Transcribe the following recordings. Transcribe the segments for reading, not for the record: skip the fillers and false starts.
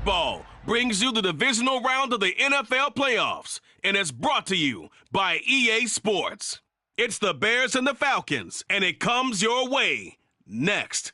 Football brings you the divisional round of the NFL playoffs and is brought to you by EA Sports. It's the Bears and the Falcons, and it comes your way next.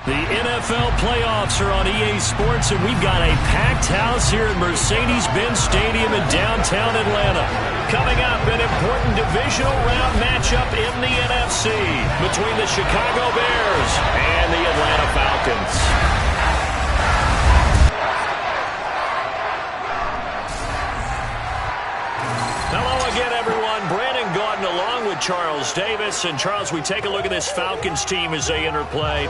The NFL playoffs are on EA Sports, and we've got a packed house here at Mercedes-Benz Stadium in downtown Atlanta. Coming up, an important divisional round matchup in the NFC between the Chicago Bears and the Atlanta Falcons. Hello again, everyone. Brandon Gaudin along with Charles Davis. And, Charles, we take a look at this Falcons team as they enter play.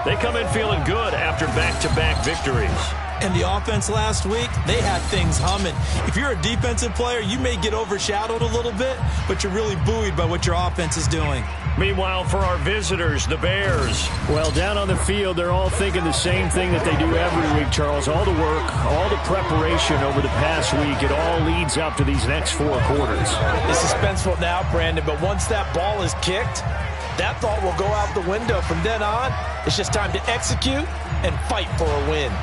They come in feeling good after back-to-back victories. And the offense last week, they had things humming. If you're a defensive player, you may get overshadowed a little bit, but you're really buoyed by what your offense is doing. Meanwhile, for our visitors, the Bears. Well, down on the field, they're all thinking the same thing that they do every week, Charles. All the work, all the preparation over the past week, it all leads up to these next 4 quarters. It's suspenseful now, Brandon, but once that ball is kicked, that thought will go out the window. From then on, it's just time to execute and fight for a win.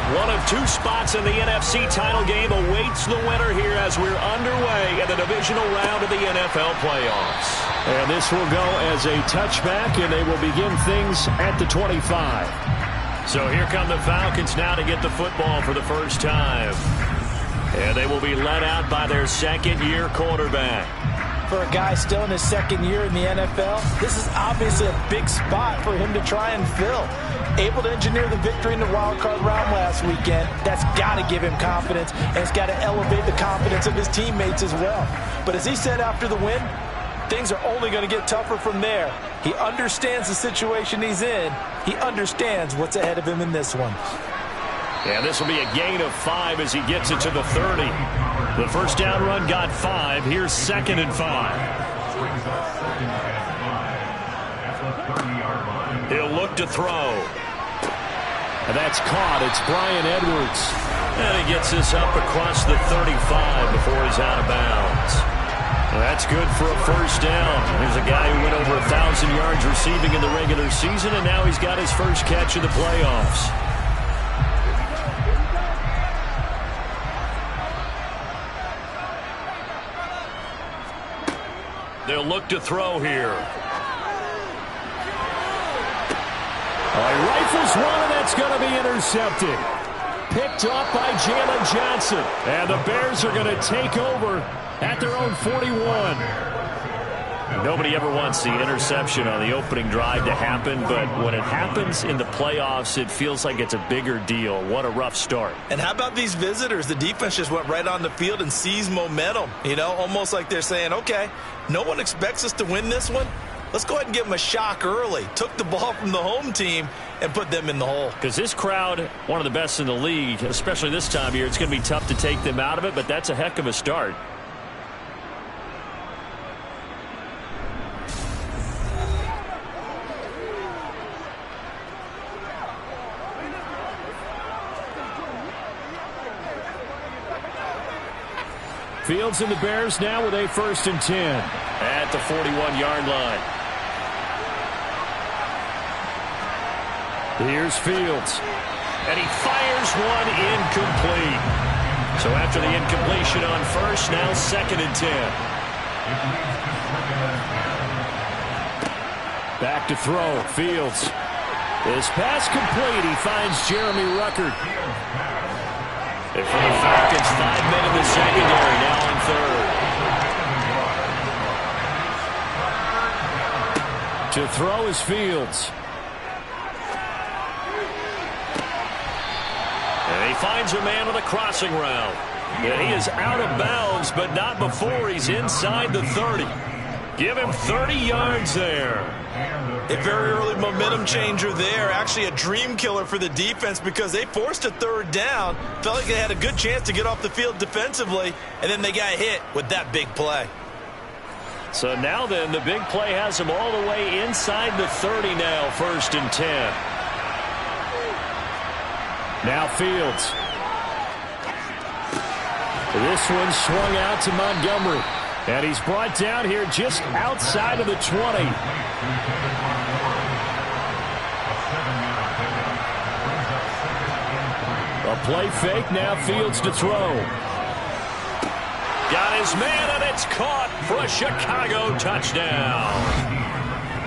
One of 2 spots in the NFC title game awaits the winner here as we're underway in the divisional round of the NFL playoffs. And this will go as a touchback, and they will begin things at the 25. So here come the Falcons now to get the football for the first time. And they will be led out by their second-year quarterback. For a guy still in his second year in the NFL, this is obviously a big spot for him to try and fill. Able to engineer the victory in the wild card round last weekend, that's got to give him confidence, and it's got to elevate the confidence of his teammates as well. But as he said after the win, things are only going to get tougher from there. He understands the situation he's in. He understands what's ahead of him in this one. Yeah, this will be a gain of 5 as he gets it to the 30. The first down run got 5. Here's 2nd and 5. He'll look to throw. And that's caught. It's Bryan Edwards. And he gets this up across the 35 before he's out of bounds. Well, that's good for a first down. Here's a guy who went over 1,000 yards receiving in the regular season, and now he's got his first catch in the playoffs. They'll look to throw here. He rifles one, and that's going to be intercepted. Picked off by Jalen Johnson. And the Bears are going to take over at their own 41. Nobody ever wants the interception on the opening drive to happen, but when it happens in the playoffs, it feels like it's a bigger deal. What a rough start. And how about these visitors? The defense just went right on the field and seized momentum. You know, almost like they're saying, okay, no one expects us to win this one. Let's go ahead and give them a shock early. Took the ball from the home team and put them in the hole. Because this crowd, one of the best in the league, especially this time of year, it's going to be tough to take them out of it, but that's a heck of a start. Fields and the Bears now with a 1st and 10 at the 41-yard line. Here's Fields. And he fires one incomplete. So after the incompletion on first, now 2nd and 10. Back to throw. Fields. His pass complete. He finds Jeremy Ruckert. And for the Falcons, 5 men in the secondary, now on 3rd. To throw is Fields. And he finds a man with a crossing route. And he is out of bounds, but not before he's inside the 30. Give him 30 yards there. A very early momentum changer there. Actually a dream killer for the defense because they forced a third down. Felt like they had a good chance to get off the field defensively, and then they got hit with that big play. So now then, the big play has him all the way inside the 30 now, 1st and 10. Now Fields. This one swung out to Montgomery. And he's brought down here just outside of the 20. A play fake, now Fields to throw. Got his man, and it's caught for a Chicago touchdown.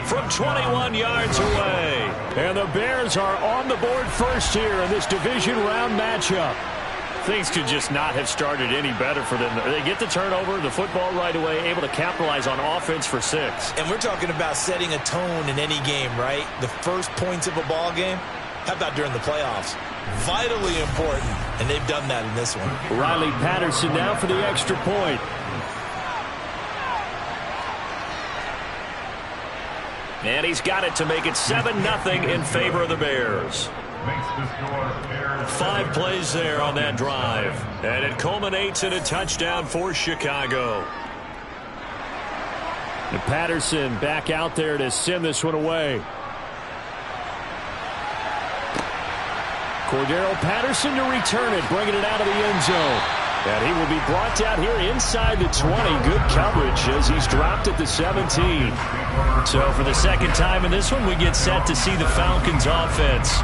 From 21 yards away. And the Bears are on the board first here in this division round matchup. Things could just not have started any better for them. They get the turnover, the football right away, able to capitalize on offense for 6. And we're talking about setting a tone in any game, right? The first points of a ball game. How about during the playoffs? Vitally important, and they've done that in this one. Riley Patterson now for the extra point. And he's got it to make it 7-0 in favor of the Bears. 5 plays there on that drive. And it culminates in a touchdown for Chicago. And Patterson back out there to send this one away. Cordero Patterson to return it, bringing it out of the end zone. And he will be brought down here inside the 20. Good coverage as he's dropped at the 17. So for the second time in this one, we get set to see the Falcons offense.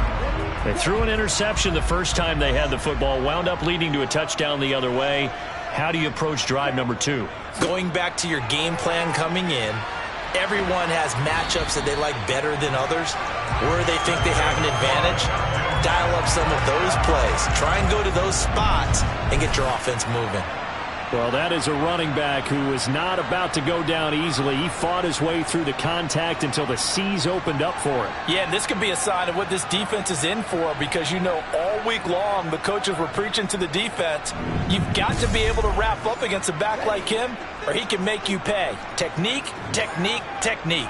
They threw an interception the first time they had the football, wound up leading to a touchdown the other way. How do you approach drive number 2? Going back to your game plan coming in, everyone has matchups that they like better than others. Where they think they have an advantage, dial up some of those plays. Try and go to those spots and get your offense moving. Well, that is a running back who was not about to go down easily. He fought his way through the contact until the seas opened up for him. Yeah, and this could be a sign of what this defense is in for because, you know, all week long the coaches were preaching to the defense. You've got to be able to wrap up against a back like him or he can make you pay. Technique, technique, technique.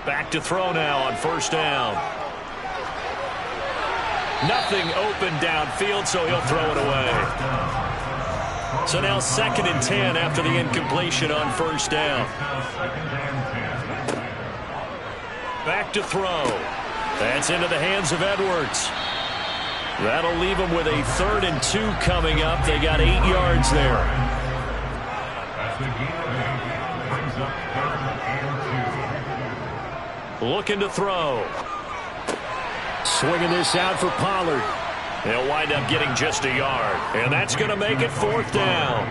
Back to throw now on 1st down. Nothing open downfield, so he'll throw it away. So now 2nd and 10 after the incompletion on 1st down. Back to throw. That's into the hands of Edwards. That'll leave them with a 3rd and 2 coming up. They got 8 yards there. Looking to throw. Swinging this out for Pollard. He'll wind up getting just a yard. And that's going to make it 4th down.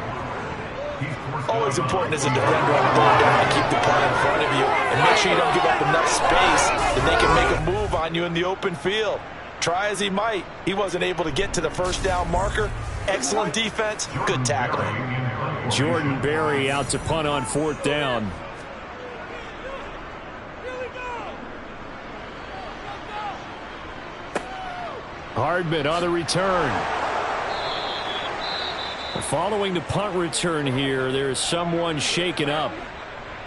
Always important as a defender on the ball down to keep the play in front of you and make sure you don't give up enough space that they can make a move on you in the open field. Try as he might, he wasn't able to get to the 1st down marker. Excellent defense, good tackling. Jordan Berry out to punt on 4th down. Hardman on the return. Following the punt return here, there is someone shaken up.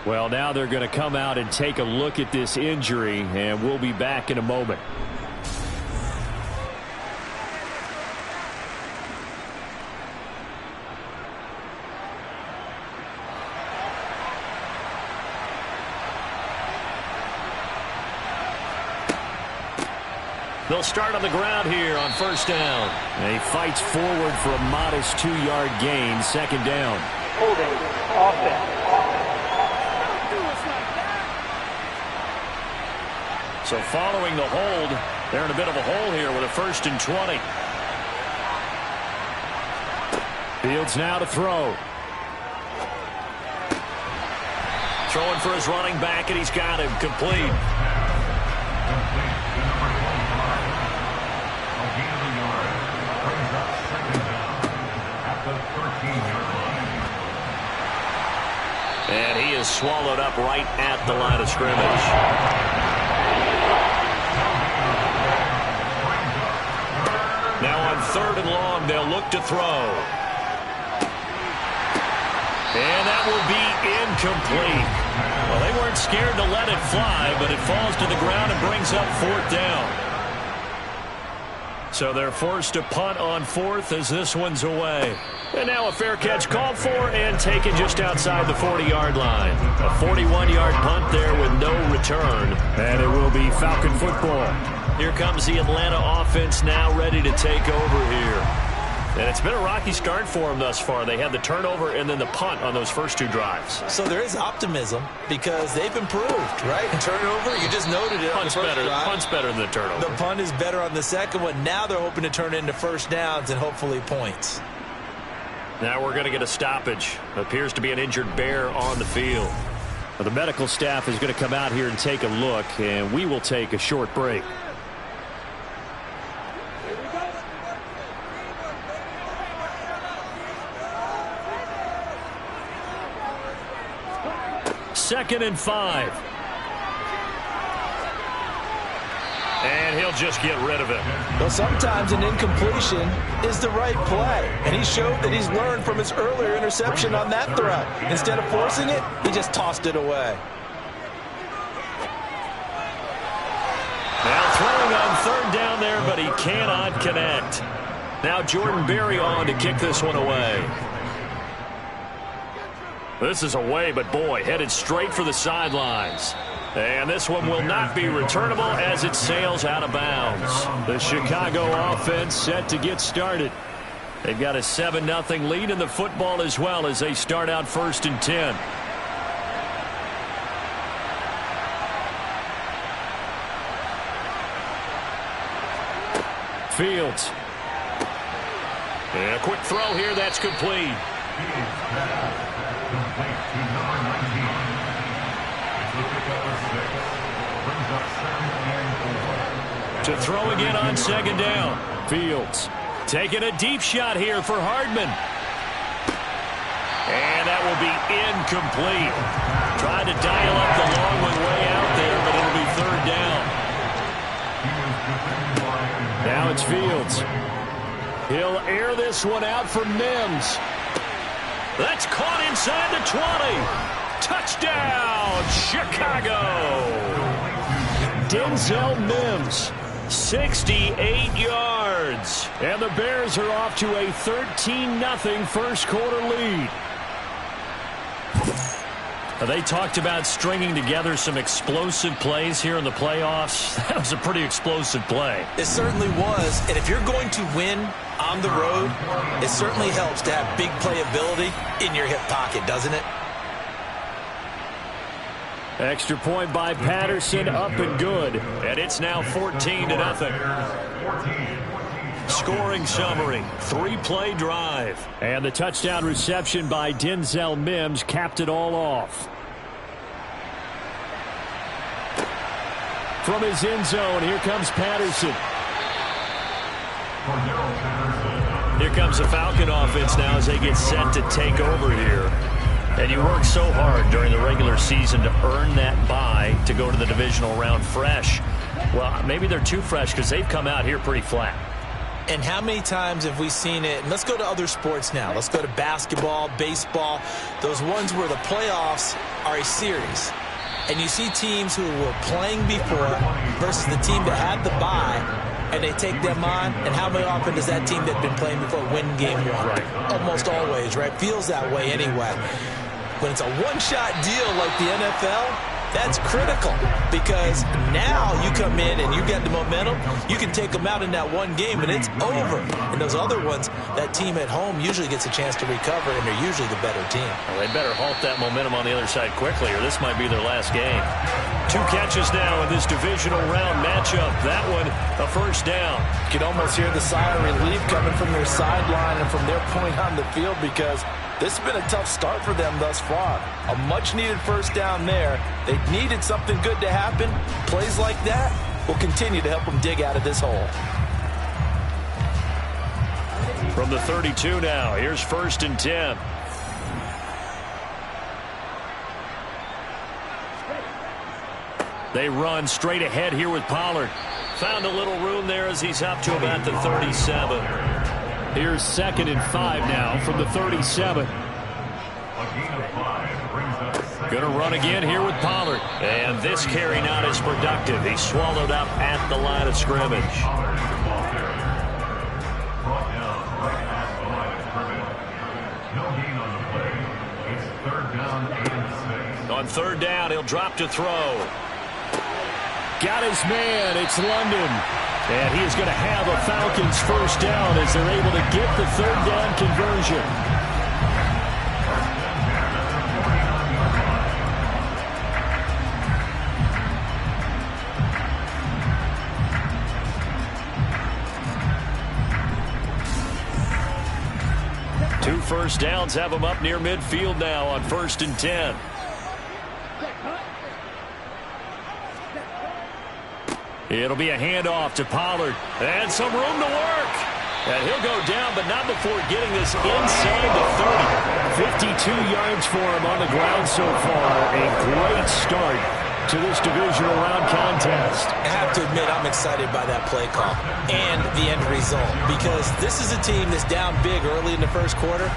Well, now they're going to come out and take a look at this injury, and we'll be back in a moment. They'll start on the ground here on 1st down. And he fights forward for a modest 2-yard gain, 2nd down. Holding, offense. So following the hold, they're in a bit of a hole here with a 1st and 20. Fields now to throw. Throwing for his running back, and he's got him complete. And he is swallowed up right at the line of scrimmage. Now on 3rd and long. They'll look to throw. And that will be incomplete. Well, they weren't scared to let it fly, but it falls to the ground and brings up 4th down. So they're forced to punt on 4th as this one's away. And now a fair catch called for and taken just outside the 40-yard line. A 41-yard punt there with no return. And it will be Falcon football. Here comes the Atlanta offense now ready to take over here. And it's been a rocky start for them thus far. They had the turnover and then the punt on those first 2 drives. So there is optimism because they've improved, right? And turnover, you just noted it. Punt's better than the turnover. The punt is better on the second one. Now they're hoping to turn it into first downs and hopefully points. Now we're going to get a stoppage. Appears to be an injured Bear on the field. Well, the medical staff is going to come out here and take a look, and we will take a short break. Second and 5. And he'll just get rid of it. Well, sometimes an incompletion is the right play. And he showed that he's learned from his earlier interception on that throw. Instead of forcing it, he just tossed it away. Now throwing on 3rd down there, but he cannot connect. Now Jordan Berry on to kick this one away. This is away, but boy, headed straight for the sidelines. And this one will not be returnable as it sails out of bounds. The Chicago offense set to get started. They've got a 7-0 lead in the football as well as they start out 1st and 10. Fields. And a quick throw here, that's complete. To throw again on 2nd down. Fields taking a deep shot here for Hardman. And that will be incomplete. Tried to dial up the long one way out there, but it'll be 3rd down. Now it's Fields. He'll air this one out for Mims. That's caught inside the 20. Touchdown, Chicago. Denzel Mims. 68 yards. And the Bears are off to a 13-0 first quarter lead. They talked about stringing together some explosive plays here in the playoffs. That was a pretty explosive play. It certainly was. And if you're going to win on the road, it certainly helps to have big playability in your hip pocket, doesn't it? Extra point by Patterson, up and good. And it's now 14-0. Scoring summary, 3-play drive. And the touchdown reception by Denzel Mims capped it all off. From his end zone, here comes Patterson. Here comes the Falcon offense now as they get set to take over here. And you work so hard during the regular season to earn that bye to go to the divisional round fresh. Well, maybe they're too fresh because they've come out here pretty flat. And how many times have we seen it? And let's go to other sports now. Let's go to basketball, baseball, those ones where the playoffs are a series. And you see teams who were playing before versus the team that had the bye, and they take them on. And how often does that team that's been playing before win game 1? Right. Almost always, right? Feels that way anyway. When it's a one-shot deal like the NFL, that's critical because now you come in and you get the momentum. You can take them out in that one game, and it's over. And those other ones, that team at home usually gets a chance to recover, and they're usually the better team. Well, they better halt that momentum on the other side quickly, or this might be their last game. 2 catches now in this divisional round matchup. That one, a first down. You can almost hear the sigh of relief coming from their sideline and from their point on the field because this has been a tough start for them thus far. A much-needed first down there. They needed something good to happen. Plays like that will continue to help them dig out of this hole. From the 32 now, here's 1st and 10. They run straight ahead here with Pollard. Found a little room there as he's up to about the 37. Here's 2nd and 5 now from the 37. Going to run again here with Pollard. And this carry not as productive. He's swallowed up at the line of scrimmage. On 3rd down, he'll drop to throw. Got his man. It's London. And he is going to have a Falcons first down as they're able to get the 3rd down conversion. Two first downs have them up near midfield now on 1st and 10. It'll be a handoff to Pollard. And some room to work. And he'll go down, but not before getting this inside the 30. 52 yards for him on the ground so far. A great start to this divisional round contest. I have to admit, I'm excited by that play call and the end result, because this is a team that's down big early in the first quarter,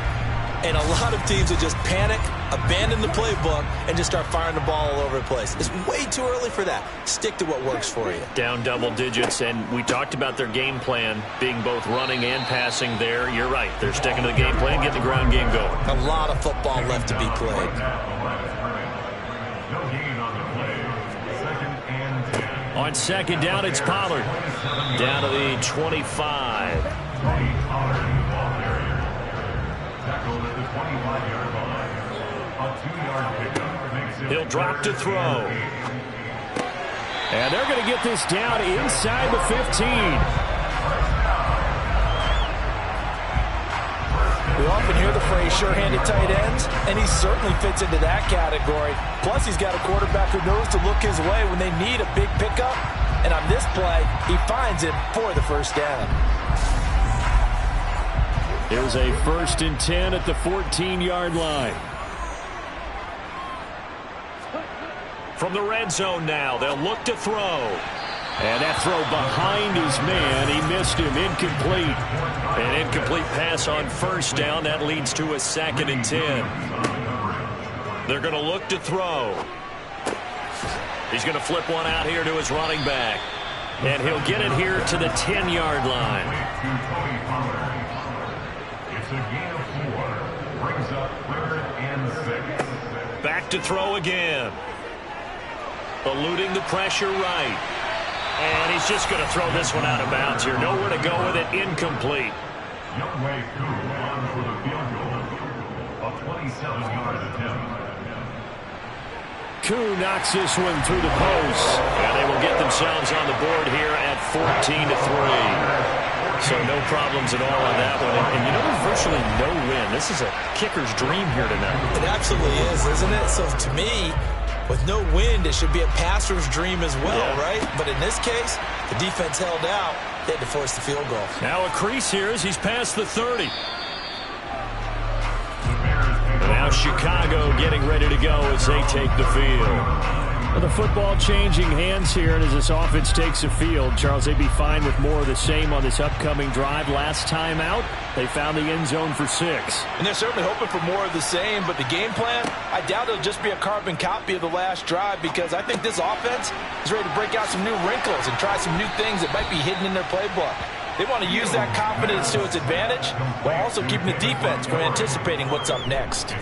and a lot of teams will just panic, abandon the playbook, and just start firing the ball all over the place. It's way too early for that. Stick to what works for you. Down double digits, and we talked about their game plan being both running and passing there. You're right. They're sticking to the game plan, getting the ground game going. A lot of football left to be played. On 2nd down, it's Pollard. Down to the 25. He'll drop to throw. And they're going to get this down inside the 15. We often hear the phrase sure-handed tight ends, and he certainly fits into that category. Plus, he's got a quarterback who knows to look his way when they need a big pickup. And on this play, he finds him for the first down. Here's a 1st and 10 at the 14-yard line. From the red zone now, they'll look to throw. And that throw behind his man, he missed him, incomplete. An incomplete pass on 1st down, that leads to a 2nd and 10. They're going to look to throw. He's going to flip one out here to his running back. And he'll get it here to the 10-yard line. It's a gain of 4. Brings up 3rd and 6. Back to throw again. Eluding the pressure right. And he's just going to throw this one out of bounds here. Nowhere to go with it. Incomplete. Young Wei Koo on for the field goal. A 27-yard attempt. Koo knocks this one through the post. And they will get themselves on the board here at 14-3. So no problems at all on that one. And you know, there's virtually no win. This is a kicker's dream here tonight. It absolutely is, isn't it? So to me, with no wind, it should be a passer's dream as well, right? But in this case, the defense held out. They had to force the field goal. Now a crease here as he's past the 30. And now Chicago getting ready to go as they take the field. Well, the football changing hands here, and as this offense takes the field, Charles, they'd be fine with more of the same on this upcoming drive. Last time out, they found the end zone for 6. And they're certainly hoping for more of the same, but the game plan, I doubt it'll just be a carbon copy of the last drive, because I think this offense is ready to break out some new wrinkles and try some new things that might be hidden in their playbook. They want to use that confidence to its advantage while also keeping the defense from anticipating what's up next.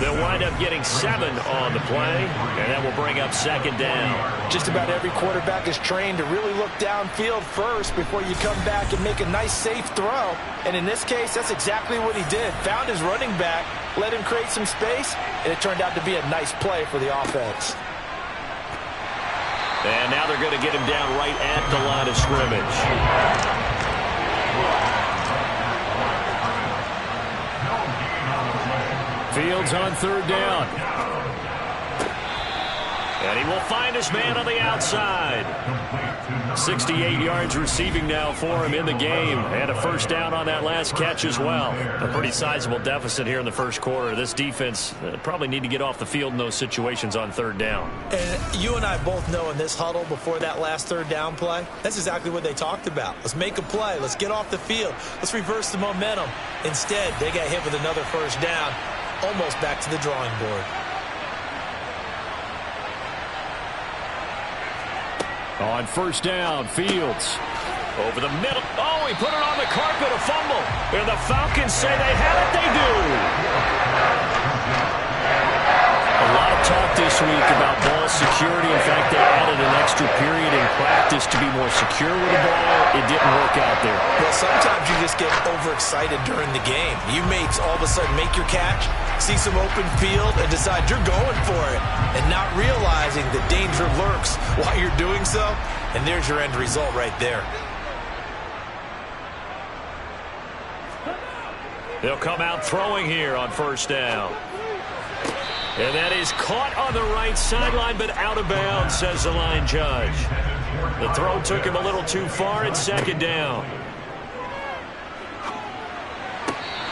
They'll wind up getting 7 on the play, and that will bring up 2nd down. Just about every quarterback is trained to really look downfield first before you come back and make a nice, safe throw. And in this case, that's exactly what he did. Found his running back, let him create some space, and it turned out to be a nice play for the offense. And now they're going to get him down right at the line of scrimmage. Fields on 3rd down. And he will find his man on the outside. 68 yards receiving now for him in the game. And a first down on that last catch as well. A pretty sizable deficit here in the first quarter. This defense probably need to get off the field in those situations on third down. And you and I both know in this huddle before that last third down play, that's exactly what they talked about. Let's make a play. Let's get off the field. Let's reverse the momentum. Instead, they got hit with another first down, almost back to the drawing board. On first down, Fields. Over the middle. Oh, he put it on the carpet, a fumble. And the Falcons say they have it. They do. A lot of talk this week about ball security. In fact, they added an extra period in practice to be more secure with the ball. It didn't work out there. Well, sometimes you just get overexcited during the game. You may all of a sudden make your catch, see some open field, and decide you're going for it, and not realizing the danger lurks while you're doing so. And there's your end result right there. They'll come out throwing here on first down. And that is caught on the right sideline, but out of bounds, says the line judge. The throw took him a little too far at second down.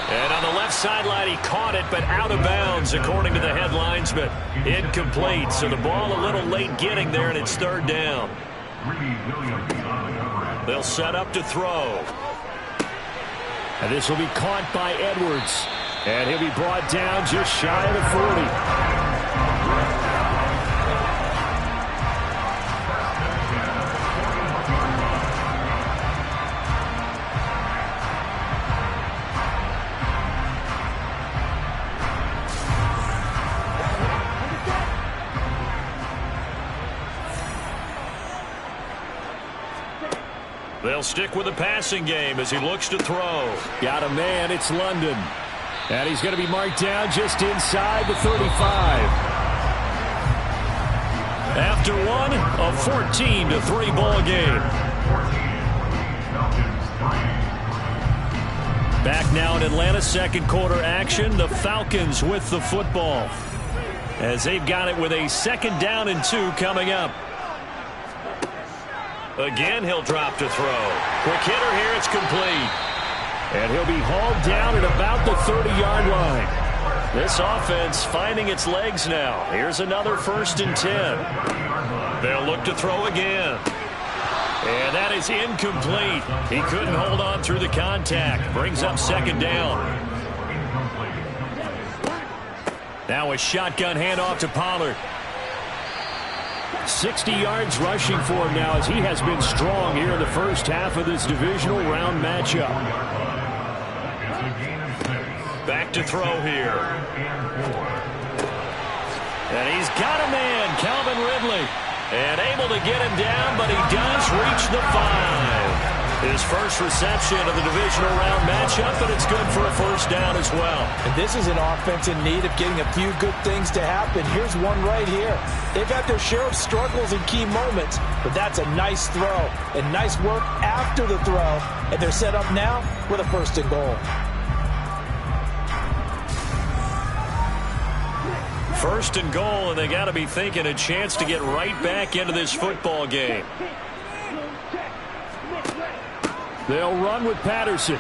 And on the left sideline, he caught it, but out of bounds, according to the head linesman. Incomplete, so the ball a little late getting there, and it's third down. They'll set up to throw. And this will be caught by Edwards. And he'll be brought down just shy of the 40. They'll stick with the passing game as he looks to throw. Got a man, it's London. And he's going to be marked down just inside the 35. After one, a 14-3 ball game. Back now in Atlanta, second quarter action. The Falcons with the football, as they've got it with a 2nd down and 2 coming up. Again, he'll drop to throw. Quick hitter here, it's complete. And he'll be hauled down at about the 30-yard line. This offense finding its legs now. Here's another 1st and 10. They'll look to throw again. And that is incomplete. He couldn't hold on through the contact. Brings up 2nd down. Now a shotgun handoff to Pollard. 60 yards rushing for him now, as he has been strong here in the first half of this divisional round matchup. Back to throw here. And he's got a man, Calvin Ridley. And able to get him down, but he does reach the 5. His first reception of the divisional round matchup, but it's good for a 1st down as well. And this is an offense in need of getting a few good things to happen. Here's one right here. They've had their share of struggles in key moments, but that's a nice throw and nice work after the throw. And they're set up now with a 1st and goal. 1st and goal, and they got to be thinking a chance to get right back into this football game. They'll run with Patterson.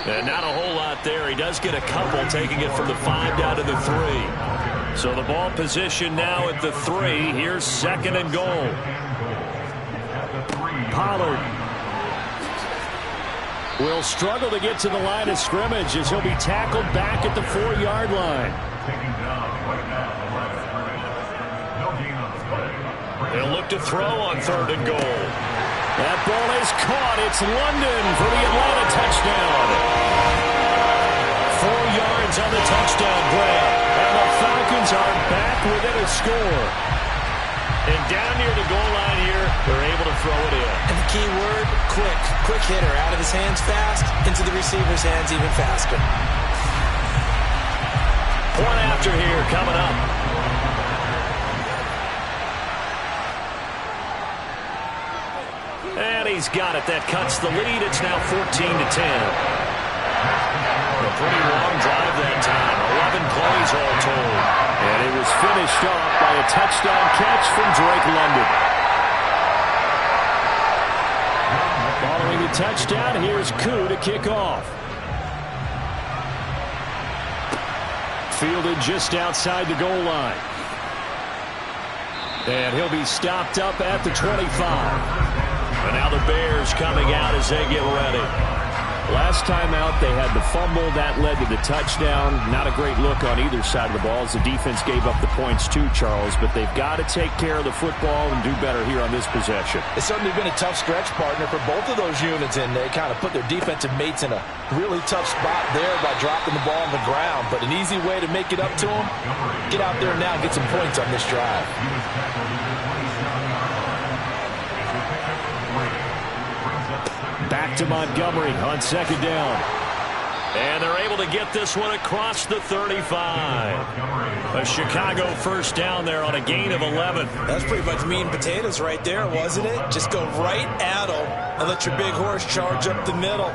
And not a whole lot there. He does get a couple, taking it from the 5 down to the 3. So the ball position now at the 3. Here's 2nd and goal. Pollard will struggle to get to the line of scrimmage, as he'll be tackled back at the 4-yard line. They'll look to throw on 3rd and goal. That ball is caught. It's London for the Atlanta touchdown. 4 yards on the touchdown grab. And the Falcons are back within a score. And down near the goal line here, they're able to throw it in. And the key word, quick. Quick hitter. Out of his hands fast, into the receiver's hands even faster. Point after here coming up. And he's got it. That cuts the lead. It's now 14-10. A pretty long drive that time. 11 plays all told. And it was finished off by a a touchdown catch from Drake London. Following the touchdown, here's Koo to kick off. Fielded just outside the goal line. And he'll be stopped up at the 25. And now the Bears coming out as they get ready. Last time out, they had the fumble. That led to the touchdown. Not a great look on either side of the ball as the defense gave up the points too, Charles. But they've got to take care of the football and do better here on this possession. It's certainly been a tough stretch, partner, for both of those units, and they kind of put their defensive mates in a really tough spot there by dropping the ball on the ground. But an easy way to make it up to them, get out there now and get some points on this drive. Back to Montgomery on second down. And they're able to get this one across the 35. A Chicago first down there on a gain of 11. That's pretty much meat and potatoes right there, wasn't it? Just go right at them and let your big horse charge up the middle.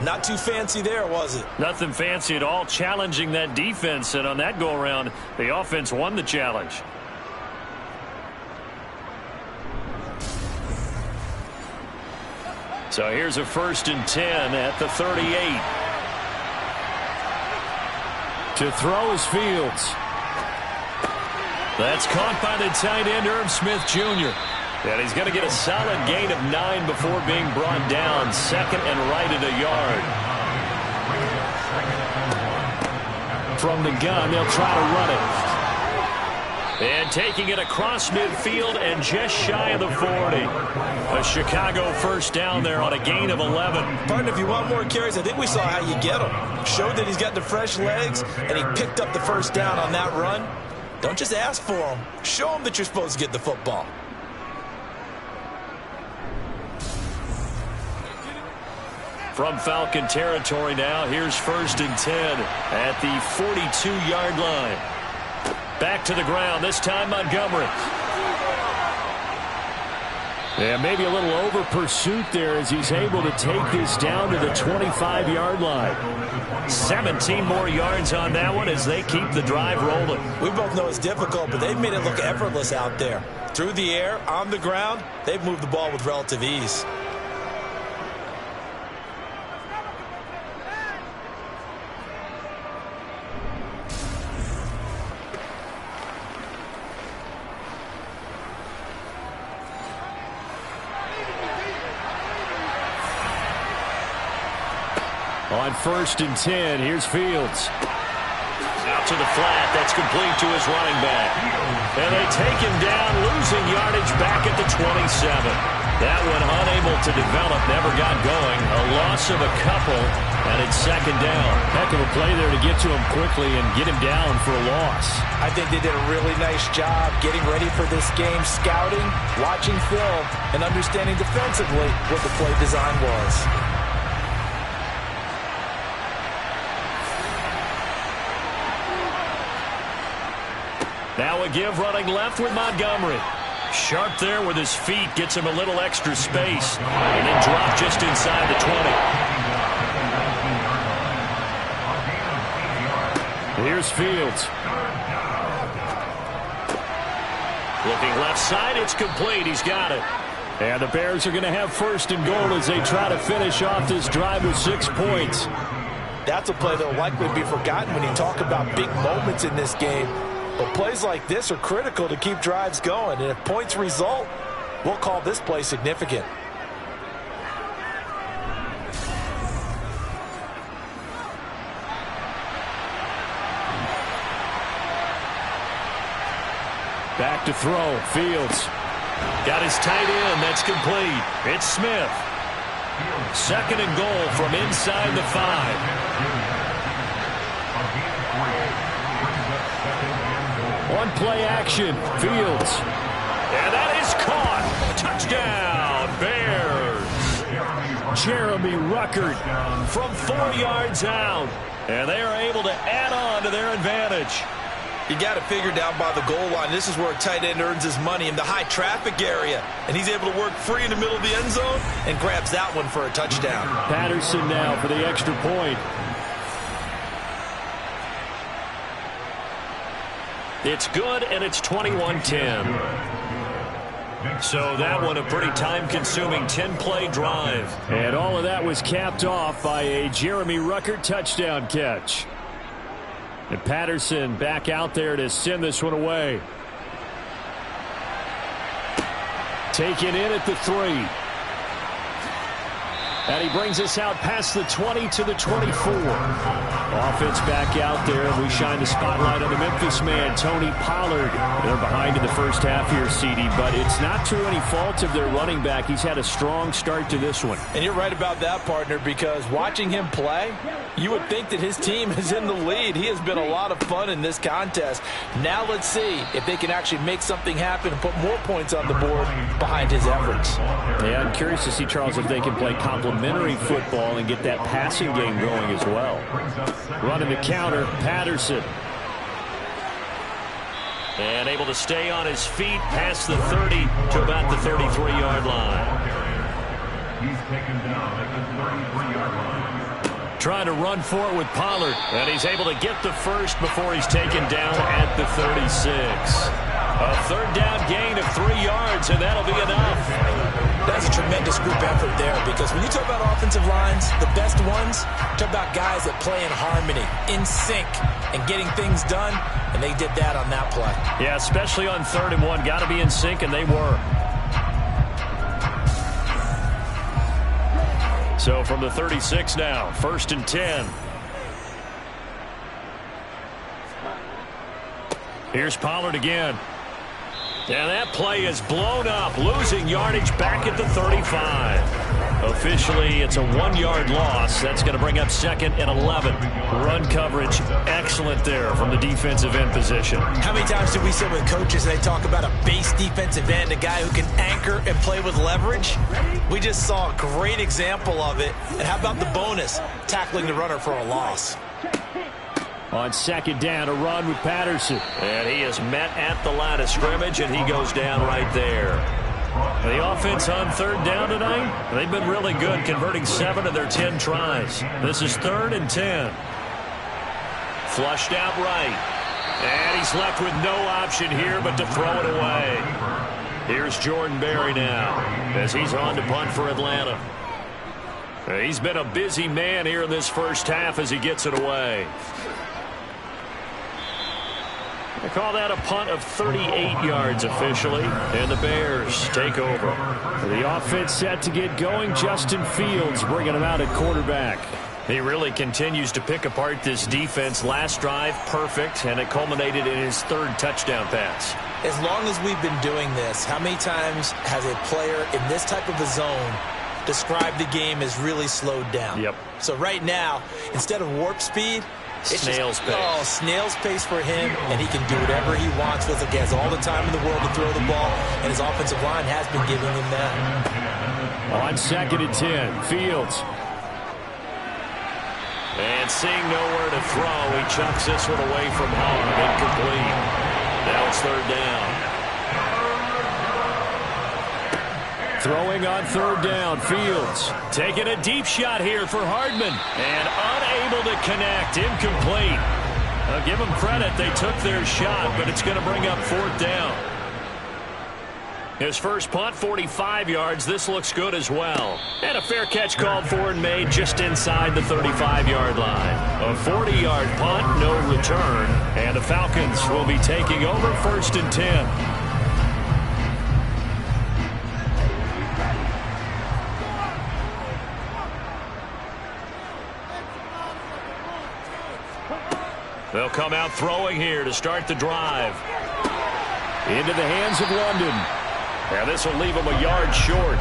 Not too fancy there, was it? Nothing fancy at all, challenging that defense. And on that go-around, the offense won the challenge. So here's a 1st and 10 at the 38. To throw is Fields. That's caught by the tight end, Irv Smith Jr. And he's going to get a solid gain of 9 before being brought down. Second and right at a yard. From the gun, they'll try to run it. And taking it across midfield and just shy of the 40. A Chicago first down there on a gain of 11. Partner, if you want more carries, I think we saw how you get him. Showed that he's got the fresh legs, and he picked up the first down on that run. Don't just ask for him. Show him that you're supposed to get the football. From Falcon territory now, here's 1st and 10 at the 42-yard line. Back to the ground, this time Montgomery. Yeah, maybe a little over pursuit there as he's able to take this down to the 25-yard line. 17 more yards on that one as they keep the drive rolling. We both know it's difficult, but they've made it look effortless out there. Through the air, on the ground, they've moved the ball with relative ease. On 1st and 10, here's Fields. Out to the flat, that's complete to his running back. And they take him down, losing yardage back at the 27. That one unable to develop, never got going. A loss of a couple, and it's second down. Heck of a play there to get to him quickly and get him down for a loss. I think they did a really nice job getting ready for this game, scouting, watching film, and understanding defensively what the play design was. Now a give running left with Montgomery. Sharp there with his feet, gets him a little extra space, and then drop just inside the 20. Here's Fields. Looking left side, it's complete. He's got it. And the Bears are going to have 1st and goal as they try to finish off this drive with 6 points. That's a play that will likely be forgotten when you talk about big moments in this game. But plays like this are critical to keep drives going. And if points result, we'll call this play significant. Back to throw. Fields. Got his tight end. That's complete. It's Smith. 2nd and goal from inside the 5. One play action. Fields. And that is caught. Touchdown, Bears. Jeremy Ruckert from 4 yards out. And they are able to add on to their advantage. You got to figure down by the goal line. This is where a tight end earns his money in the high traffic area. And he's able to work free in the middle of the end zone and grabs that one for a touchdown. Patterson now for the extra point. It's good, and it's 21-10. So that one a pretty time-consuming 10-play drive. And all of that was capped off by a Jeremy Ruckert touchdown catch. And Patterson back out there to send this one away. Taken in at the 3. And he brings us out past the 20 to the 24. Offense back out there. We shine the spotlight on the Memphis man, Tony Pollard. They're behind in the first half here, CD, but it's not through any fault of their running back. He's had a strong start to this one. And you're right about that, partner, because watching him play, you would think that his team is in the lead. He has been a lot of fun in this contest. Now let's see if they can actually make something happen and put more points on the board behind his efforts. Yeah, I'm curious to see, Charles, if they can play complementary football and get that passing game going as well. Running the counter, Patterson. And able to stay on his feet past the 30 to about the 33-yard line. He's taken down at the 33-yard line. Trying to run for it with Pollard. And he's able to get the first before he's taken down at the 36. A third down gain of 3 yards, and that'll be enough. That's a tremendous group effort there, because when you talk about offensive lines, the best ones, talk about guys that play in harmony, in sync, and getting things done, and they did that on that play. Yeah, especially on 3rd and 1. Got to be in sync, and they were. So from the 36 now, 1st and 10. Here's Pollard again. And that play is blown up, losing yardage back at the 35. Officially, it's a 1-yard loss. That's going to bring up 2nd and 11. Run coverage, excellent there from the defensive end position. How many times do we sit with coaches and they talk about a base defensive end, a guy who can anchor and play with leverage? We just saw a great example of it. And how about the bonus, tackling the runner for a loss? On 2nd down, a run with Patterson. And he is met at the line of scrimmage, and he goes down right there. The offense on 3rd down tonight, they've been really good, converting 7 of their 10 tries. This is 3rd and 10. Flushed out right. And he's left with no option here but to throw it away. Here's Jordan Berry now as he's on to punt for Atlanta. He's been a busy man here in this first half as he gets it away. They call that a punt of 38 yards officially, and the Bears take over. The offense set to get going. Justin Fields bringing him out at quarterback. He really continues to pick apart this defense. Last drive, perfect, and it culminated in his 3rd touchdown pass. As long as we've been doing this, how many times has a player in this type of a zone described the game as really slowed down? Yep. So right now, instead of warp speed, it's snail's pace. Oh, snail's pace for him, and he can do whatever he wants. Feels like he has all the time in the world to throw the ball, and his offensive line has been giving him that. On 2nd and 10, Fields. And seeing nowhere to throw, he chucks this one away from home. Incomplete. Now it's 3rd down. Throwing on 3rd down, Fields. Taking a deep shot here for Hardman. And unable to connect. Incomplete. I'll give them credit. They took their shot, but it's going to bring up 4th down. His first punt, 45 yards. This looks good as well. And a fair catch called for and made just inside the 35-yard line. A 40-yard punt, no return. And the Falcons will be taking over 1st and 10. They'll come out throwing here to start the drive. Into the hands of London. And this will leave him a yard short.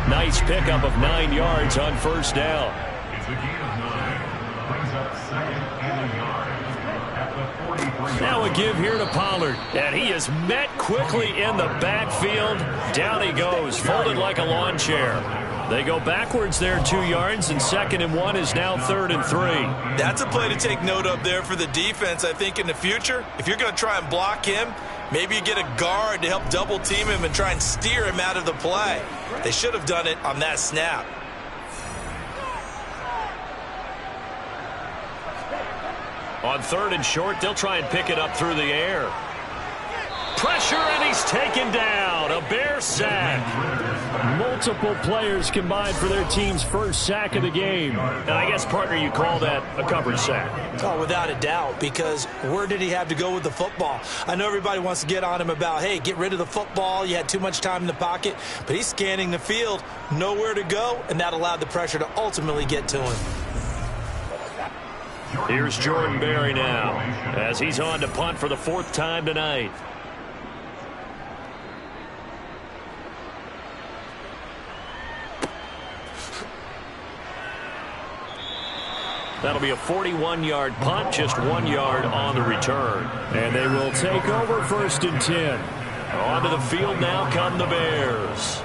Nice pickup of 9 yards on 1st down. It's a gain of 9. Brings up 2nd and a yard at the 43. Now a give here to Pollard. And he is met quickly in the backfield. Down he goes, folded like a lawn chair. They go backwards there 2 yards, and 2nd and 1 is now 3rd and 3. That's a play to take note of there for the defense, I think, in the future. If you're going to try and block him, maybe you get a guard to help double team him and try and steer him out of the play. They should have done it on that snap. On 3rd and short, they'll try and pick it up through the air. Pressure, and he's taken down. A Bear sack. Multiple players combined for their team's first sack of the game. And I guess, partner, you call that a covered sack. Oh, without a doubt, because where did he have to go with the football? I know everybody wants to get on him about, hey, get rid of the football. You had too much time in the pocket. But he's scanning the field, nowhere to go, and that allowed the pressure to ultimately get to him. Here's Jordan Berry now, as he's on to punt for the 4th time tonight. That'll be a 41-yard punt, just 1 yard on the return. And they will take over 1st and 10. Onto the field now come the Bears.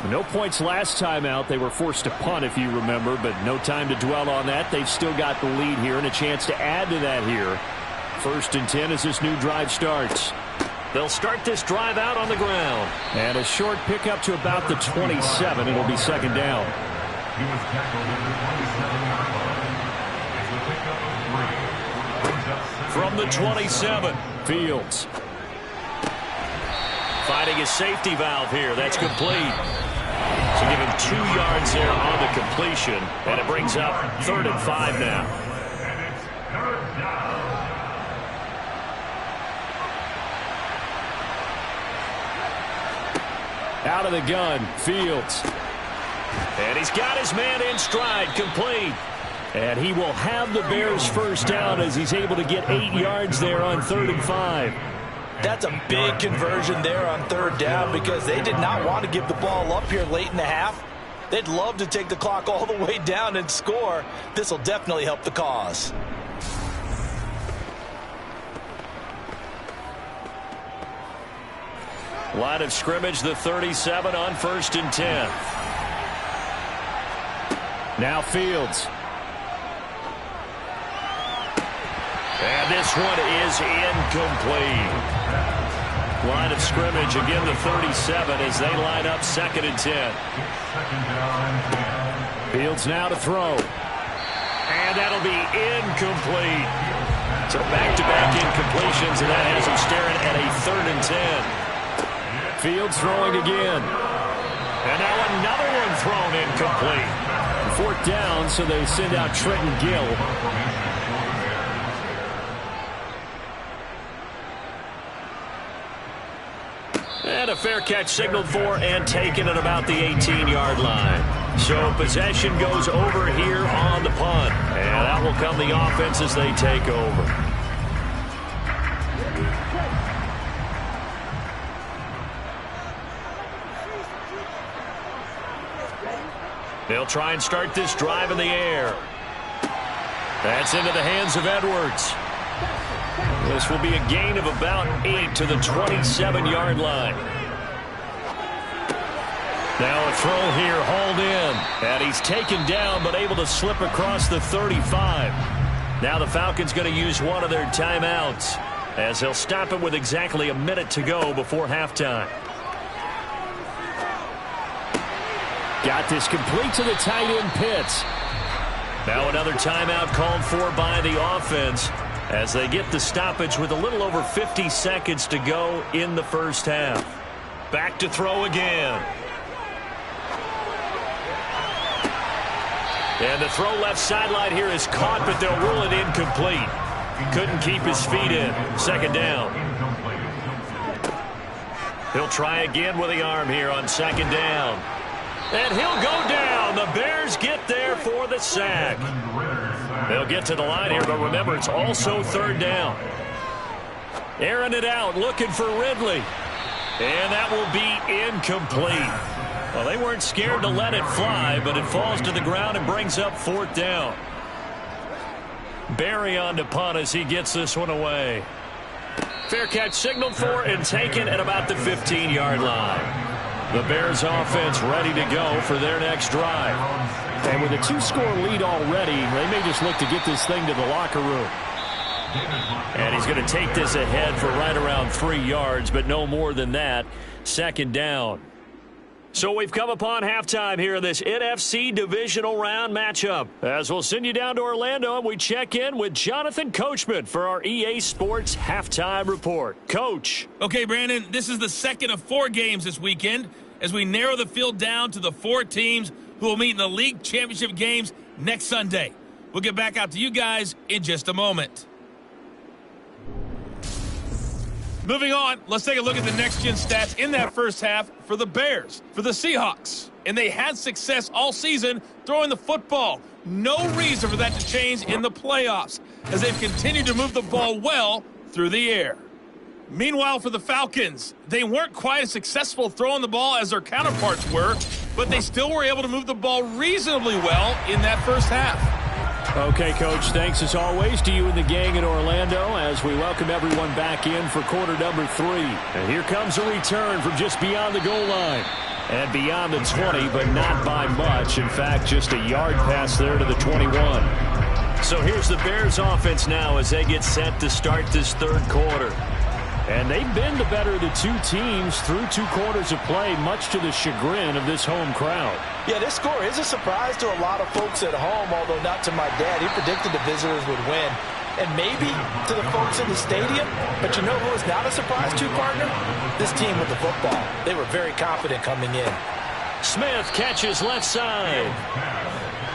No points last time out. They were forced to punt, if you remember, but no time to dwell on that. They've still got the lead here and a chance to add to that here. 1st and 10 as this new drive starts. They'll start this drive out on the ground. And a short pickup to about the 27. It'll be 2nd down. He was tackled at the 27-yard line. It's a pickup of 3. From the 27, Fields. Finding his safety valve here. That's complete. So give him 2 yards there on the completion. And it brings up 3rd and 5 now. And it's 3rd down. Out of the gun, Fields. And he's got his man in stride, complete. And he will have the Bears' 1st down as he's able to get 8 yards there on 3rd and 5. That's a big conversion there on 3rd down because they did not want to give the ball up here late in the half. They'd love to take the clock all the way down and score. This will definitely help the cause. Line of scrimmage, the 37 on 1st and 10. Now Fields. And this one is incomplete. Line of scrimmage, again the 37 as they line up 2nd and 10. Fields now to throw. And that'll be incomplete. So back-to-back incompletions, and that has him staring at a 3rd and 10. Fields throwing again. And now another one thrown incomplete. 4th down, so they send out Trenton Gill. And a fair catch signaled for and taken at about the 18-yard line. So possession goes over here on the punt. And out will come the offense as they take over. They'll try and start this drive in the air. That's into the hands of Edwards. This will be a gain of about 8 to the 27-yard line. Now a throw here, hauled in. And he's taken down, but able to slip across the 35. Now the Falcons going to use one of their timeouts, as they'll stop it with exactly a minute to go before halftime. Got this complete to the tight end, Pitts. Now another timeout called for by the offense as they get the stoppage with a little over 50 seconds to go in the 1st half. Back to throw again. And the throw left sideline here is caught, but they'll rule it incomplete. Couldn't keep his feet in. 2nd down. He'll try again with the arm here on 2nd down. And he'll go down. The Bears get there for the sack. They'll get to the line here, but remember, it's also 3rd down. Airing it out, looking for Ridley. And that will be incomplete. Well, they weren't scared to let it fly, but it falls to the ground and brings up 4th down. Berry on to punt as he gets this one away. Fair catch signaled for and taken at about the 15-yard line. The Bears offense ready to go for their next drive. And with a 2-score lead already, they may just look to get this thing to the locker room. And he's going to take this ahead for right around 3 yards, but no more than that. 2nd down. So we've come upon halftime here in this NFC divisional round matchup. As we'll send you down to Orlando and we check in with Jonathan Coachman for our EA Sports halftime report. Coach. Okay, Brandon, this is the second of 4 games this weekend as we narrow the field down to the 4 teams who will meet in the league championship games next Sunday. We'll get back out to you guys in just a moment. Moving on, let's take a look at the next-gen stats in that first half for the Bears, for the Seahawks. And they had success all season throwing the football. No reason for that to change in the playoffs as they've continued to move the ball well through the air. Meanwhile, for the Falcons, they weren't quite as successful throwing the ball as their counterparts were, but they still were able to move the ball reasonably well in that first half. Okay, Coach, thanks as always to you and the gang in Orlando as we welcome everyone back in for quarter number 3. And here comes a return from just beyond the goal line. And beyond the 20, but not by much. In fact, just a yard pass there to the 21. So here's the Bears offense now as they get set to start this third quarter. And they've been the better of the 2 teams through 2 quarters of play, much to the chagrin of this home crowd. Yeah, this score is a surprise to a lot of folks at home, although not to my dad. He predicted the visitors would win. And maybe to the folks in the stadium. But you know who is not a surprise to, partner? This team with the football. They were very confident coming in. Smith catches left side.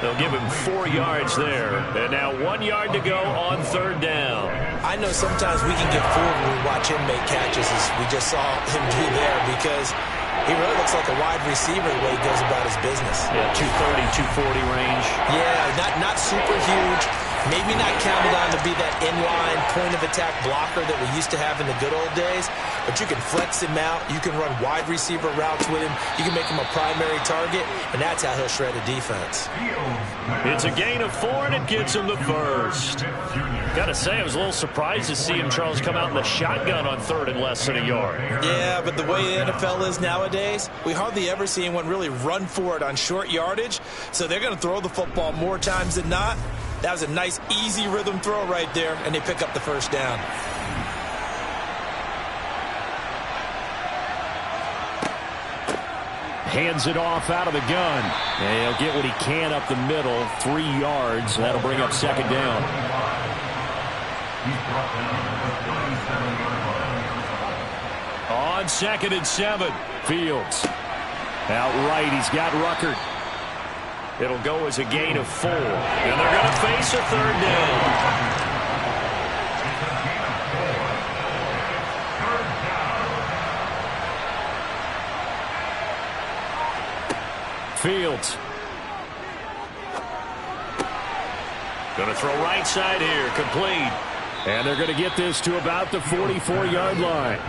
They'll give him 4 yards there. And now 1 yard to go on third down. I know sometimes we can get fooled when we watch him make catches, as we just saw him do there, because he really looks like a wide receiver the way he goes about his business. Yeah, 230, 240 range. Yeah, not super huge. Maybe not counted on to be that inline point-of-attack blocker that we used to have in the good old days, but you can flex him out. You can run wide receiver routes with him. You can make him a primary target, and that's how he'll shred a defense. It's a gain of 4, and it gets him the first. Got to say, I was a little surprised to see him, Charles, come out in the shotgun on third and less than a yard. Yeah, but the way the NFL is nowadays, we hardly ever see anyone really run for it on short yardage, so they're going to throw the football more times than not. That was a nice, easy rhythm throw right there, and they pick up the first down. Hands it off out of the gun. And he'll get what he can up the middle, 3 yards. That'll bring up second down. On 2nd and 7, Fields. Outright, he's got Ruckert. It'll go as a gain of 4. And they're going to face a third down. Fields. Going to throw right side here, complete. And they're going to get this to about the 44-yard line.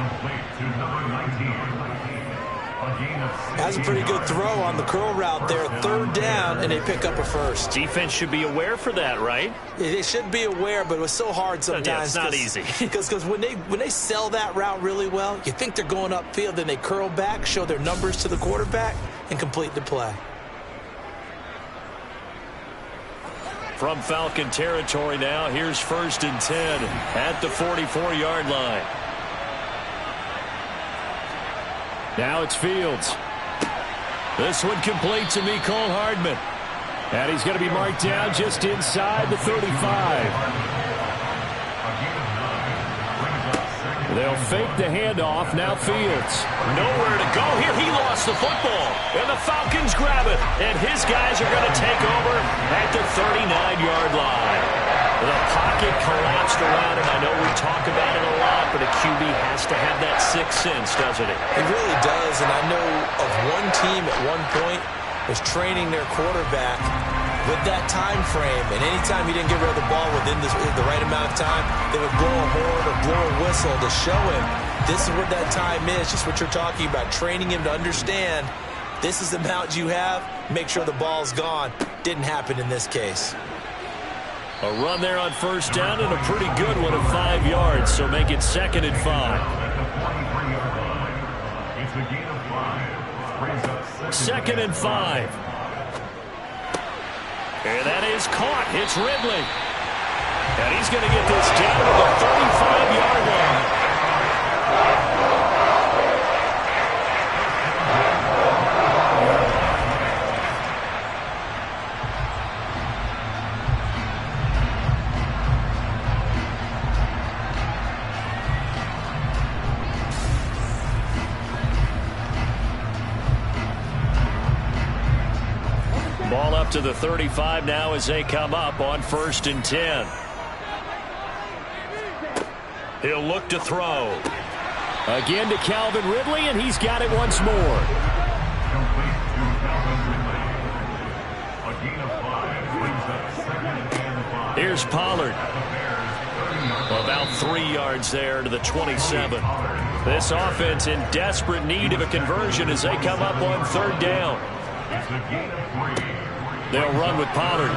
That's a pretty good throw on the curl route there. Third down, and they pick up a first. Defense should be aware for that, right? They should be aware, but it was so hard sometimes. Yeah, it's not easy. Because when they sell that route really well, you think they're going upfield, then they curl back, show their numbers to the quarterback, and complete the play. From Falcon territory now, here's 1st and 10 at the 44-yard line. Now it's Fields. This one complete to Mecole Hardman. And he's going to be marked down just inside the 35. They'll fake the handoff. Now Fields. Nowhere to go here. He lost the football. And the Falcons grab it. And his guys are going to take over at the 39-yard line. The pocket collapsed around him. I know we talk about it a lot, but a QB has to have that sixth sense, doesn't it? It really does. And I know of one team at one point was training their quarterback with that time frame, and anytime he didn't get rid of the ball within the right amount of time, they would blow a horn or blow a whistle to show him this is what that time is, just what you're talking about, training him to understand this is the amount you have, make sure the ball's gone. Didn't happen in this case. A run there on 1st down and a pretty good one of 5 yards, so make it 2nd and 5. It's a gain of 5. 2nd and 5. And that is caught. It's Ridley. And he's going to get this down to the 35-yard line. to the 35 now as they come up on 1st and 10. He'll look to throw. Again to Calvin Ridley, and he's got it once more. Complete to Calvin Ridley. A gain of 5 brings up 2nd and 5. Here's Pollard. At the Bears' 30-yard About 3 yards there to the 27. This offense in desperate need of a conversion as they come up on 3rd down. It's a gain of 3. They'll run with Pollard.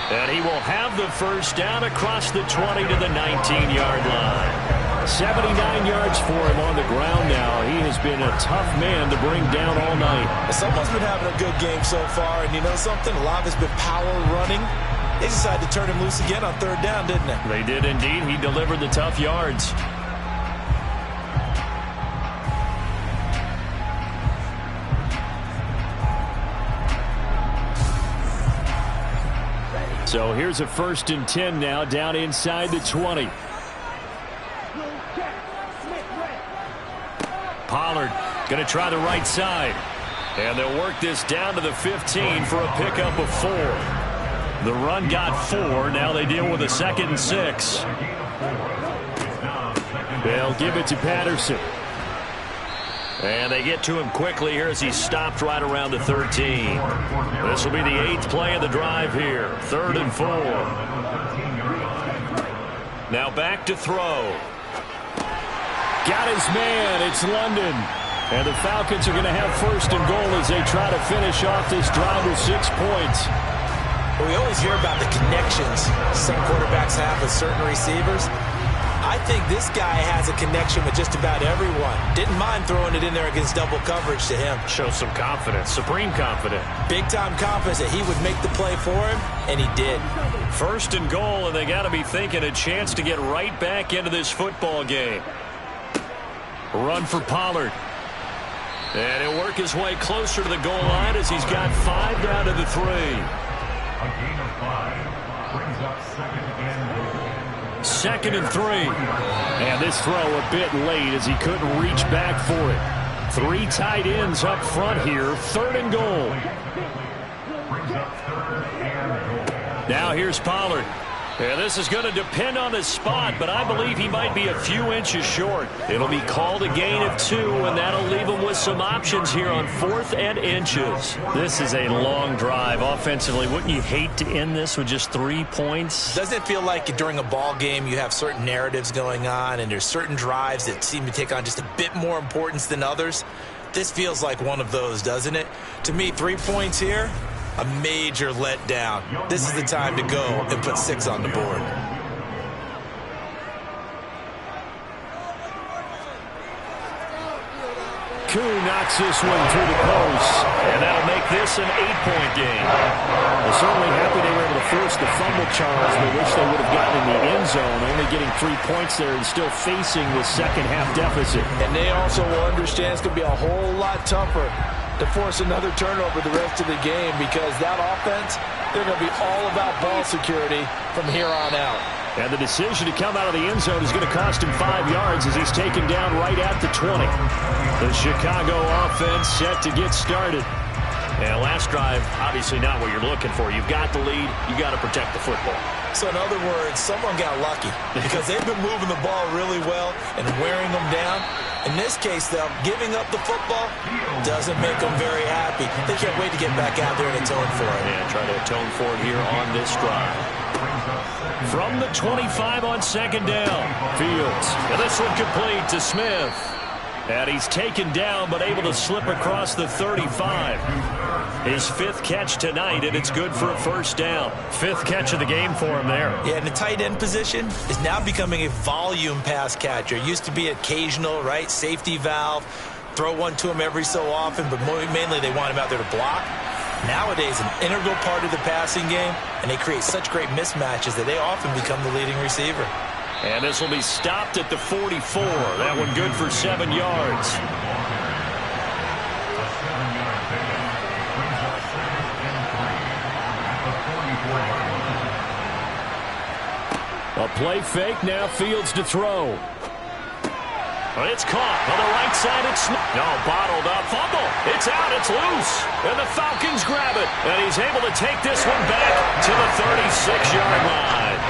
And he will have the first down across the 20 to the 19-yard line. 79 yards for him on the ground now. He has been a tough man to bring down all night. Someone's been having a good game so far, and you know something? A lot of it's been power running. They decided to turn him loose again on 3rd down, didn't they? They did indeed. He delivered the tough yards. So here's a 1st and 10 now down inside the 20. Pollard going to try the right side. And they'll work this down to the 15 for a pickup of 4. The run got 4. Now they deal with a 2nd and 6. They'll give it to Patterson. And they get to him quickly here as he stopped right around the 13. This will be the 8th play of the drive here. 3rd and 4. Now back to throw. Got his man. It's London. And the Falcons are going to have 1st and goal as they try to finish off this drive with 6 points. We always hear about the connections some quarterbacks have with certain receivers. I think this guy has a connection with just about everyone. Didn't mind throwing it in there against double coverage to him. Shows some confidence, supreme confidence. Big-time confidence that he would make the play for him, and he did. 1st and goal, and they got to be thinking a chance to get right back into this football game. Run for Pollard. And he'll work his way closer to the goal line as he's got 5 down to the 3. A gain of 5 brings up 2nd and 2nd and 3. And this throw a bit late as he couldn't reach back for it. 3 tight ends up front here. 3rd and goal. brings up 3rd and goal. Now here's Pollard. And this is going to depend on the spot, but I believe he might be a few inches short. It'll be called a gain of 2, and that'll leave him with some options here on 4th and inches. This is a long drive offensively. Wouldn't you hate to end this with just 3 points? Doesn't it feel like during a ball game you have certain narratives going on, and there's certain drives that seem to take on just a bit more importance than others? This feels like one of those, doesn't it? To me, 3 points here, a major letdown. This is the time to go and put 6 on the board. Koo knocks this one through the post, and that'll make this an 8-point game. They're certainly happy they were able to force the fumble charge. They wish they would have gotten in the end zone, only getting 3 points there and still facing the second-half deficit. And they also will understand it's going to be a whole lot tougher to force another turnover the rest of the game, because that offense, they're going to be all about ball security from here on out. And the decision to come out of the end zone is going to cost him 5 yards as he's taken down right at the 20. The Chicago offense set to get started. And last drive, obviously not what you're looking for. You've got the lead. You've got to protect the football. So in other words, someone got lucky because they've been moving the ball really well and wearing them down. In this case, though, giving up the football doesn't make them very happy. They can't wait to get back out there and atone for it. And try to atone for it here on this drive. From the 25 on 2nd down, Fields. And this one complete to Smith. And he's taken down but able to slip across the 35. His 5th catch tonight, and it's good for a 1st down. 5th catch of the game for him there. Yeah, and the tight end position is now becoming a volume pass catcher. It used to be occasional, right? Safety valve. Throw one to him every so often, but mainly they want him out there to block. Nowadays, an integral part of the passing game, and they create such great mismatches that they often become the leading receiver. And this will be stopped at the 44. That one good for 7 yards. A play fake, now Fields to throw. It's caught on the right side. It's bottled up. Fumble. It's out. It's loose. And the Falcons grab it. And he's able to take this one back to the 36-yard line.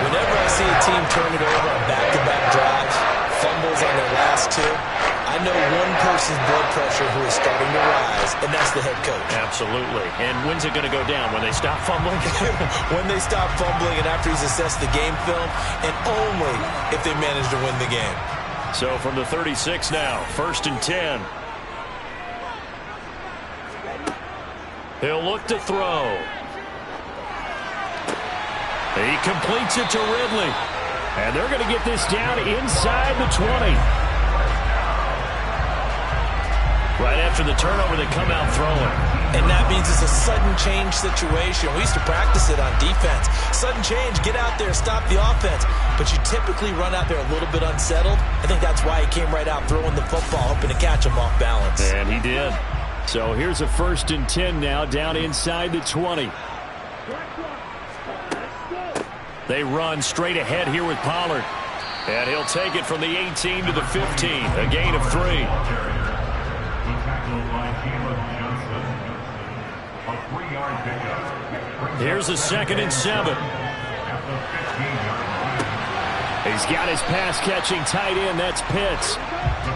Whenever I see a team turn it over on back-to-back drives, fumbles on their last two, I know one person's blood pressure who is starting to rise, and that's the head coach. Absolutely. And when's it going to go down? When they stop fumbling? When they stop fumbling and after he's assessed the game film, and only if they manage to win the game. So from the 36 now, 1st and 10. He'll look to throw. He completes it to Ridley. And they're going to get this down inside the 20. Right after the turnover, they come out throwing. And that means it's a sudden change situation. We used to practice it on defense. Sudden change, get out there, stop the offense. But you typically run out there a little bit unsettled. I think that's why he came right out throwing the football, hoping to catch him off balance. And he did. So here's a 1st and 10 now, down inside the 20. They run straight ahead here with Pollard. And he'll take it from the 18 to the 15, a gain of 3. Here's a 2nd and 7. He's got his pass-catching tight end. That's Pitts.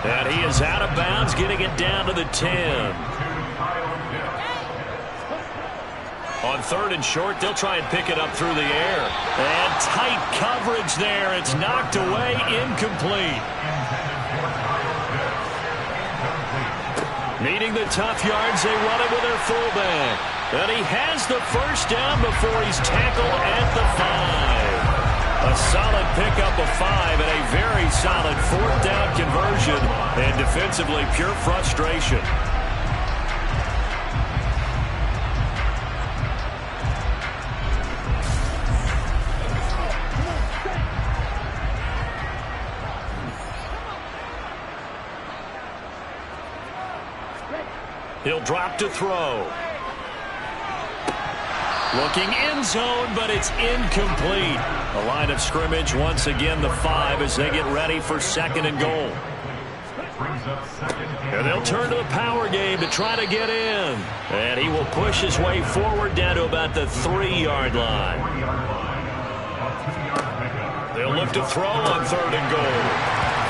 And he is out of bounds, getting it down to the 10. On 3rd and short, they'll try and pick it up through the air. And tight coverage there. It's knocked away, incomplete. Needing the tough yards, they run it with their fullback. And he has the 1st down before he's tackled at the 5. A solid pickup of 5 and a very solid 4th down conversion. And defensively, pure frustration. He'll drop to throw. Looking end zone, but it's incomplete. The line of scrimmage, once again, the 5 as they get ready for 2nd and goal. And they'll turn to the power game to try to get in. And he will push his way forward down to about the 3-yard line. They'll look to throw on 3rd and goal.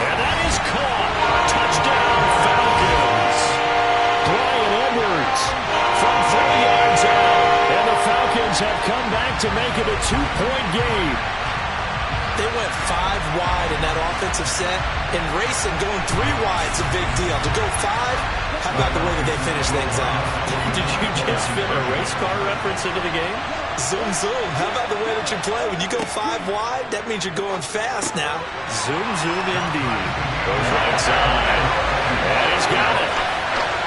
And that is caught. Touchdown, Falcons. Brian Edwards from 3 yards out. And the Falcons have come back to make it a 2-point game. They went 5 wide in that offensive set, and racing going 3 wide is a big deal. To go 5, how about the way that they finish things off? Did you just fit a race car reference into the game? Zoom, zoom. How about the way that you play? When you go 5 wide, that means you're going fast now. Zoom, zoom indeed. Goes right side. And he's got it.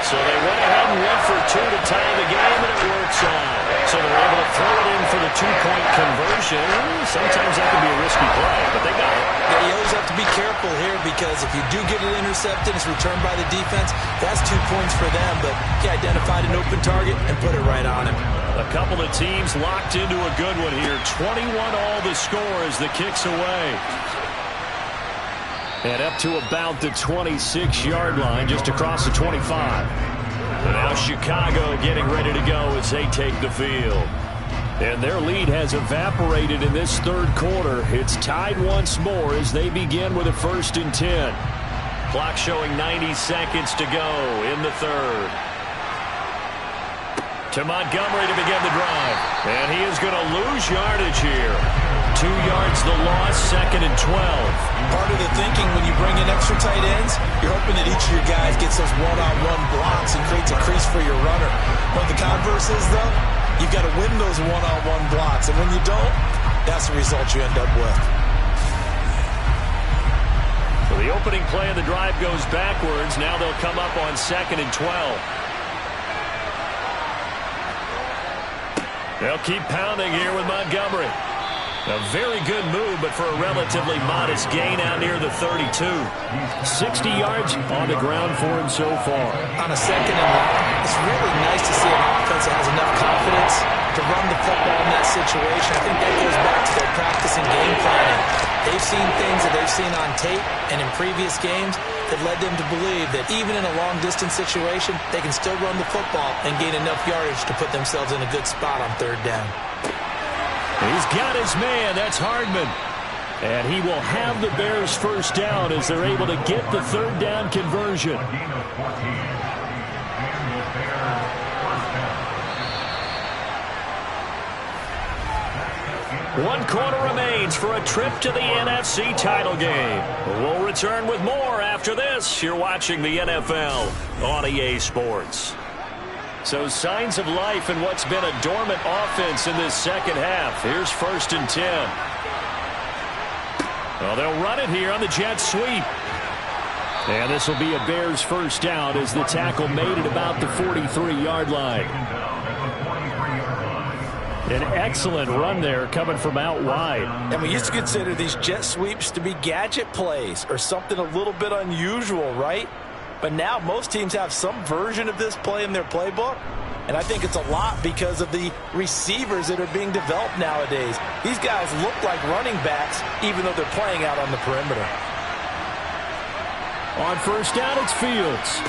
So they went ahead and went for 2 to tie the game, and it works out. So they're able to throw it in for the 2-point conversion. Sometimes that can be a risky play, but they got it. Yeah, you always have to be careful here because if you do get it intercepted, it's returned by the defense, that's 2 points for them. But he identified an open target and put it right on him. A couple of teams locked into a good one here. 21 all the score as the kick's away. And up to about the 26-yard line, just across the 25. And now Chicago getting ready to go as they take the field. And their lead has evaporated in this 3rd quarter. It's tied once more as they begin with a 1st and 10. Clock showing 90 seconds to go in the 3rd. To Montgomery to begin the drive. And he is going to lose yardage here. 2 yards the loss, 2nd and 12. Part of the thinking when you bring in extra tight ends, you're hoping that each of your guys gets those one-on-one blocks and creates a crease for your runner. What the converse is, though, you've got to win those one-on-one blocks. And when you don't, that's the result you end up with. So the opening play of the drive goes backwards. Now they'll come up on 2nd and 12. They'll keep pounding here with Montgomery. A very good move, but for a relatively modest gain out near the 32. 60 yards on the ground for him so far. On a 2nd and long, it's really nice to see an offense that has enough confidence to run the football in that situation. I think that goes back to their practice and game planning. They've seen things that they've seen on tape and in previous games that led them to believe that even in a long-distance situation, they can still run the football and gain enough yardage to put themselves in a good spot on third down. He's got his man. That's Hardman. And he will have the Bears first down as they're able to get the third down conversion. One quarter remains for a trip to the NFC title game. We'll return with more after this. You're watching the NFL on EA Sports. So signs of life in what's been a dormant offense in this second half. Here's 1st and 10. Well, they'll run it here on the jet sweep. And this will be a Bears first down as the tackle made at about the 43-yard line. An excellent run there coming from out wide. And we used to consider these jet sweeps to be gadget plays or something a little bit unusual, right? But now most teams have some version of this play in their playbook. And I think it's a lot because of the receivers that are being developed nowadays. These guys look like running backs even though they're playing out on the perimeter. On first down, it's Fields.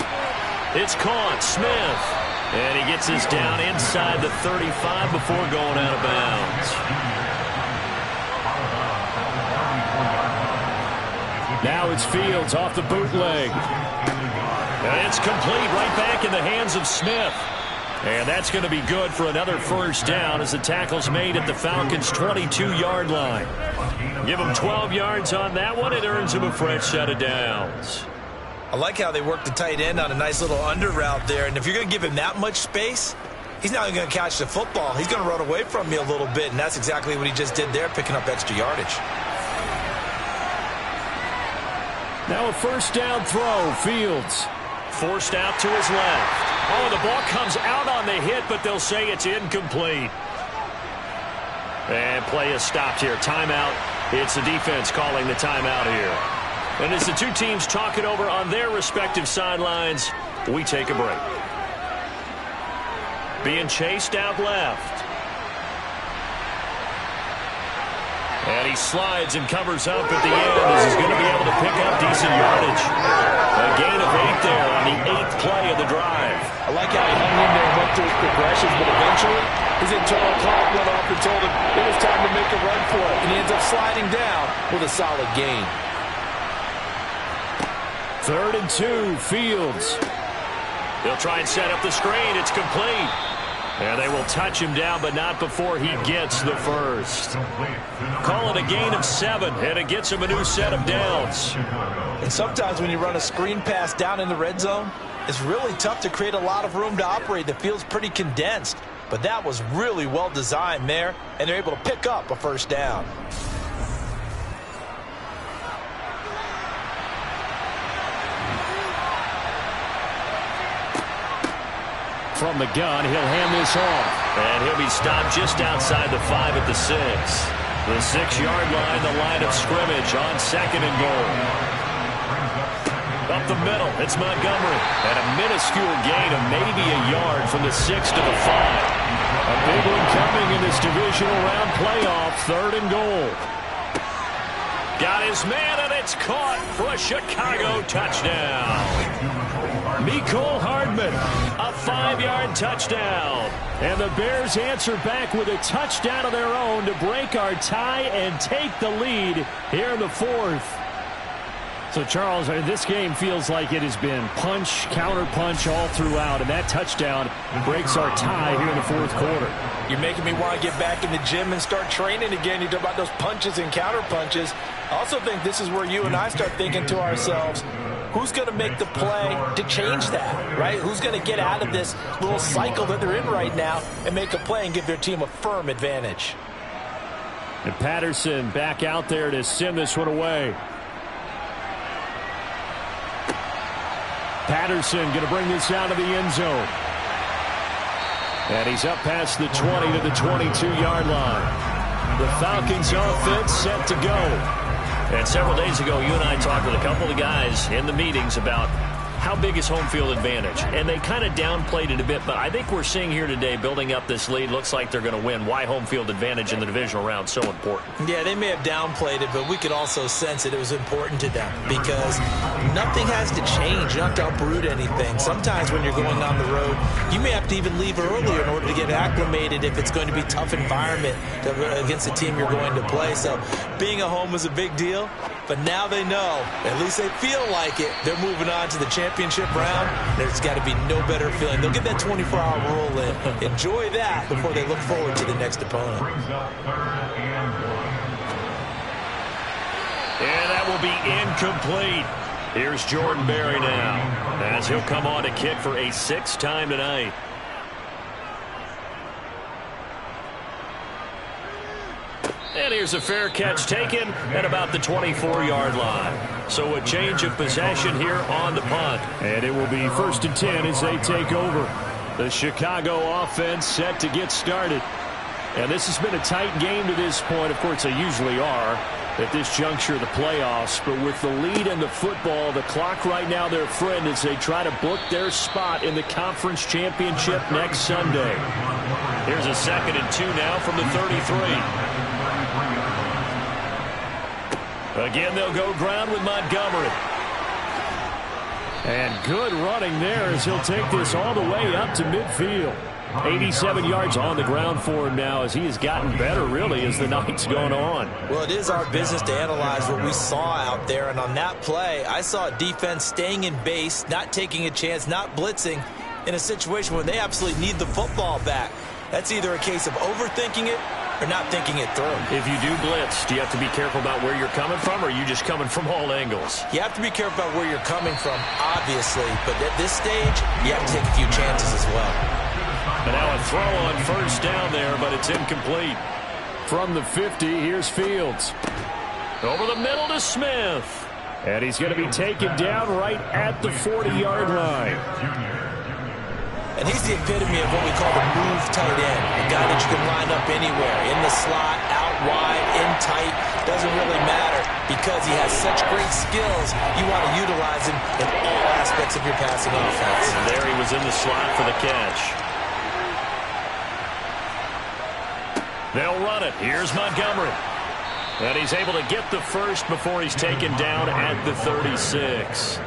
It's caught. Smith. And he gets his down inside the 35 before going out of bounds. Now it's Fields off the bootleg. And it's complete right back in the hands of Smith. And that's going to be good for another first down as the tackle's made at the Falcons' 22-yard line. Give him 12 yards on that one. It earns him a fresh set of downs. I like how they work the tight end on a nice little under route there. And if you're going to give him that much space, he's not going to catch the football. He's going to run away from you a little bit, and that's exactly what he just did there, picking up extra yardage. Now a first down throw. Fields forced out to his left. Oh, the ball comes out on the hit, but they'll say it's incomplete. And play is stopped here. Timeout. It's the defense calling the timeout here. And as the two teams talk it over on their respective sidelines, we take a break. Being chased out left. And he slides and covers up at the end as he's going to be able to pick up decent yardage. A gain of 8 there on the 8th play of the drive. I like how he hung in there and went through his progressions, but eventually his internal clock went off and told him it was time to make a run for it. And he ends up sliding down with a solid gain. 3rd and 2, Fields. He'll try and set up the screen. It's complete. And they will touch him down, but not before he gets the first. Call it a gain of 7, and it gets him a new set of downs. And sometimes when you run a screen pass down in the red zone, it's really tough to create a lot of room to operate. The field's pretty condensed. But that was really well designed there, and they're able to pick up a first down. From the gun, he'll hand this off. And he'll be stopped just outside the 5 at the 6. The 6-yard line, the line of scrimmage on 2nd and goal. Up the middle, it's Montgomery. And a minuscule gain of maybe a yard from the 6 to the 5. A big one coming in this divisional round playoff, 3rd and goal. Got his man, and it's caught for a Chicago touchdown. Mecole Hardman, a 5-yard touchdown. And the Bears answer back with a touchdown of their own to break our tie and take the lead here in the 4th. So, Charles, this game feels like it has been punch, counter-punch all throughout, and that touchdown breaks our tie here in the 4th quarter. You're making me want to get back in the gym and start training again. You talk about those punches and counter-punches. I also think this is where you and I start thinking to ourselves, who's going to make the play to change that, right? Who's going to get out of this little cycle that they're in right now and make a play and give their team a firm advantage? And Patterson back out there to send this one away. Patterson going to bring this out of the end zone. And he's up past the 20 to the 22-yard line. The Falcons offense set to go. And several days ago, you and I talked with a couple of guys in the meetings about how big is home field advantage? And they kind of downplayed it a bit, but I think we're seeing here today, building up this lead, looks like they're going to win. Why home field advantage in the divisional round so important? Yeah, they may have downplayed it, but we could also sense it was important to them because nothing has to change. You don't have to uproot anything. Sometimes when you're going on the road, you may have to even leave earlier in order to get acclimated if it's going to be a tough environment against the team you're going to play. So being at home was a big deal, but now they know, at least they feel like it, they're moving on to the championship round. There's got to be no better feeling. They'll get that 24-hour roll in. Enjoy that before they look forward to the next opponent. And that will be incomplete. Here's Jordan Berry now, as he'll come on to kick for a sixth time tonight. And here's a fair catch taken at about the 24-yard line. So a change of possession here on the punt. And it will be 1st and 10 as they take over. The Chicago offense set to get started. And this has been a tight game to this point. Of course, they usually are at this juncture of the playoffs. But with the lead in the football, the clock right now their friend as they try to book their spot in the conference championship next Sunday. Here's a 2nd and 2 now from the 33. Again, they'll go ground with Montgomery. And good running there as he'll take this all the way up to midfield. 87 yards on the ground for him now as he has gotten better, really, as the night's gone on. Well, it is our business to analyze what we saw out there. And on that play, I saw a defense staying in base, not taking a chance, not blitzing in a situation where they absolutely need the football back. That's either a case of overthinking it or not thinking it through. If you do blitz, do you have to be careful about where you're coming from, or are you just coming from all angles? You have to be careful about where you're coming from, obviously. But at this stage, you have to take a few chances as well. And now a throw on 1st down there, but it's incomplete. From the 50, here's Fields. Over the middle to Smith. And he's going to be taken down right at the 40-yard line. And he's the epitome of what we call the move tight end. A guy that you can line up anywhere, in the slot, out wide, in tight, doesn't really matter because he has such great skills. You want to utilize him in all aspects of your passing offense. And there he was in the slot for the catch. They'll run it. Here's Montgomery. And he's able to get the first before he's taken down at the 36.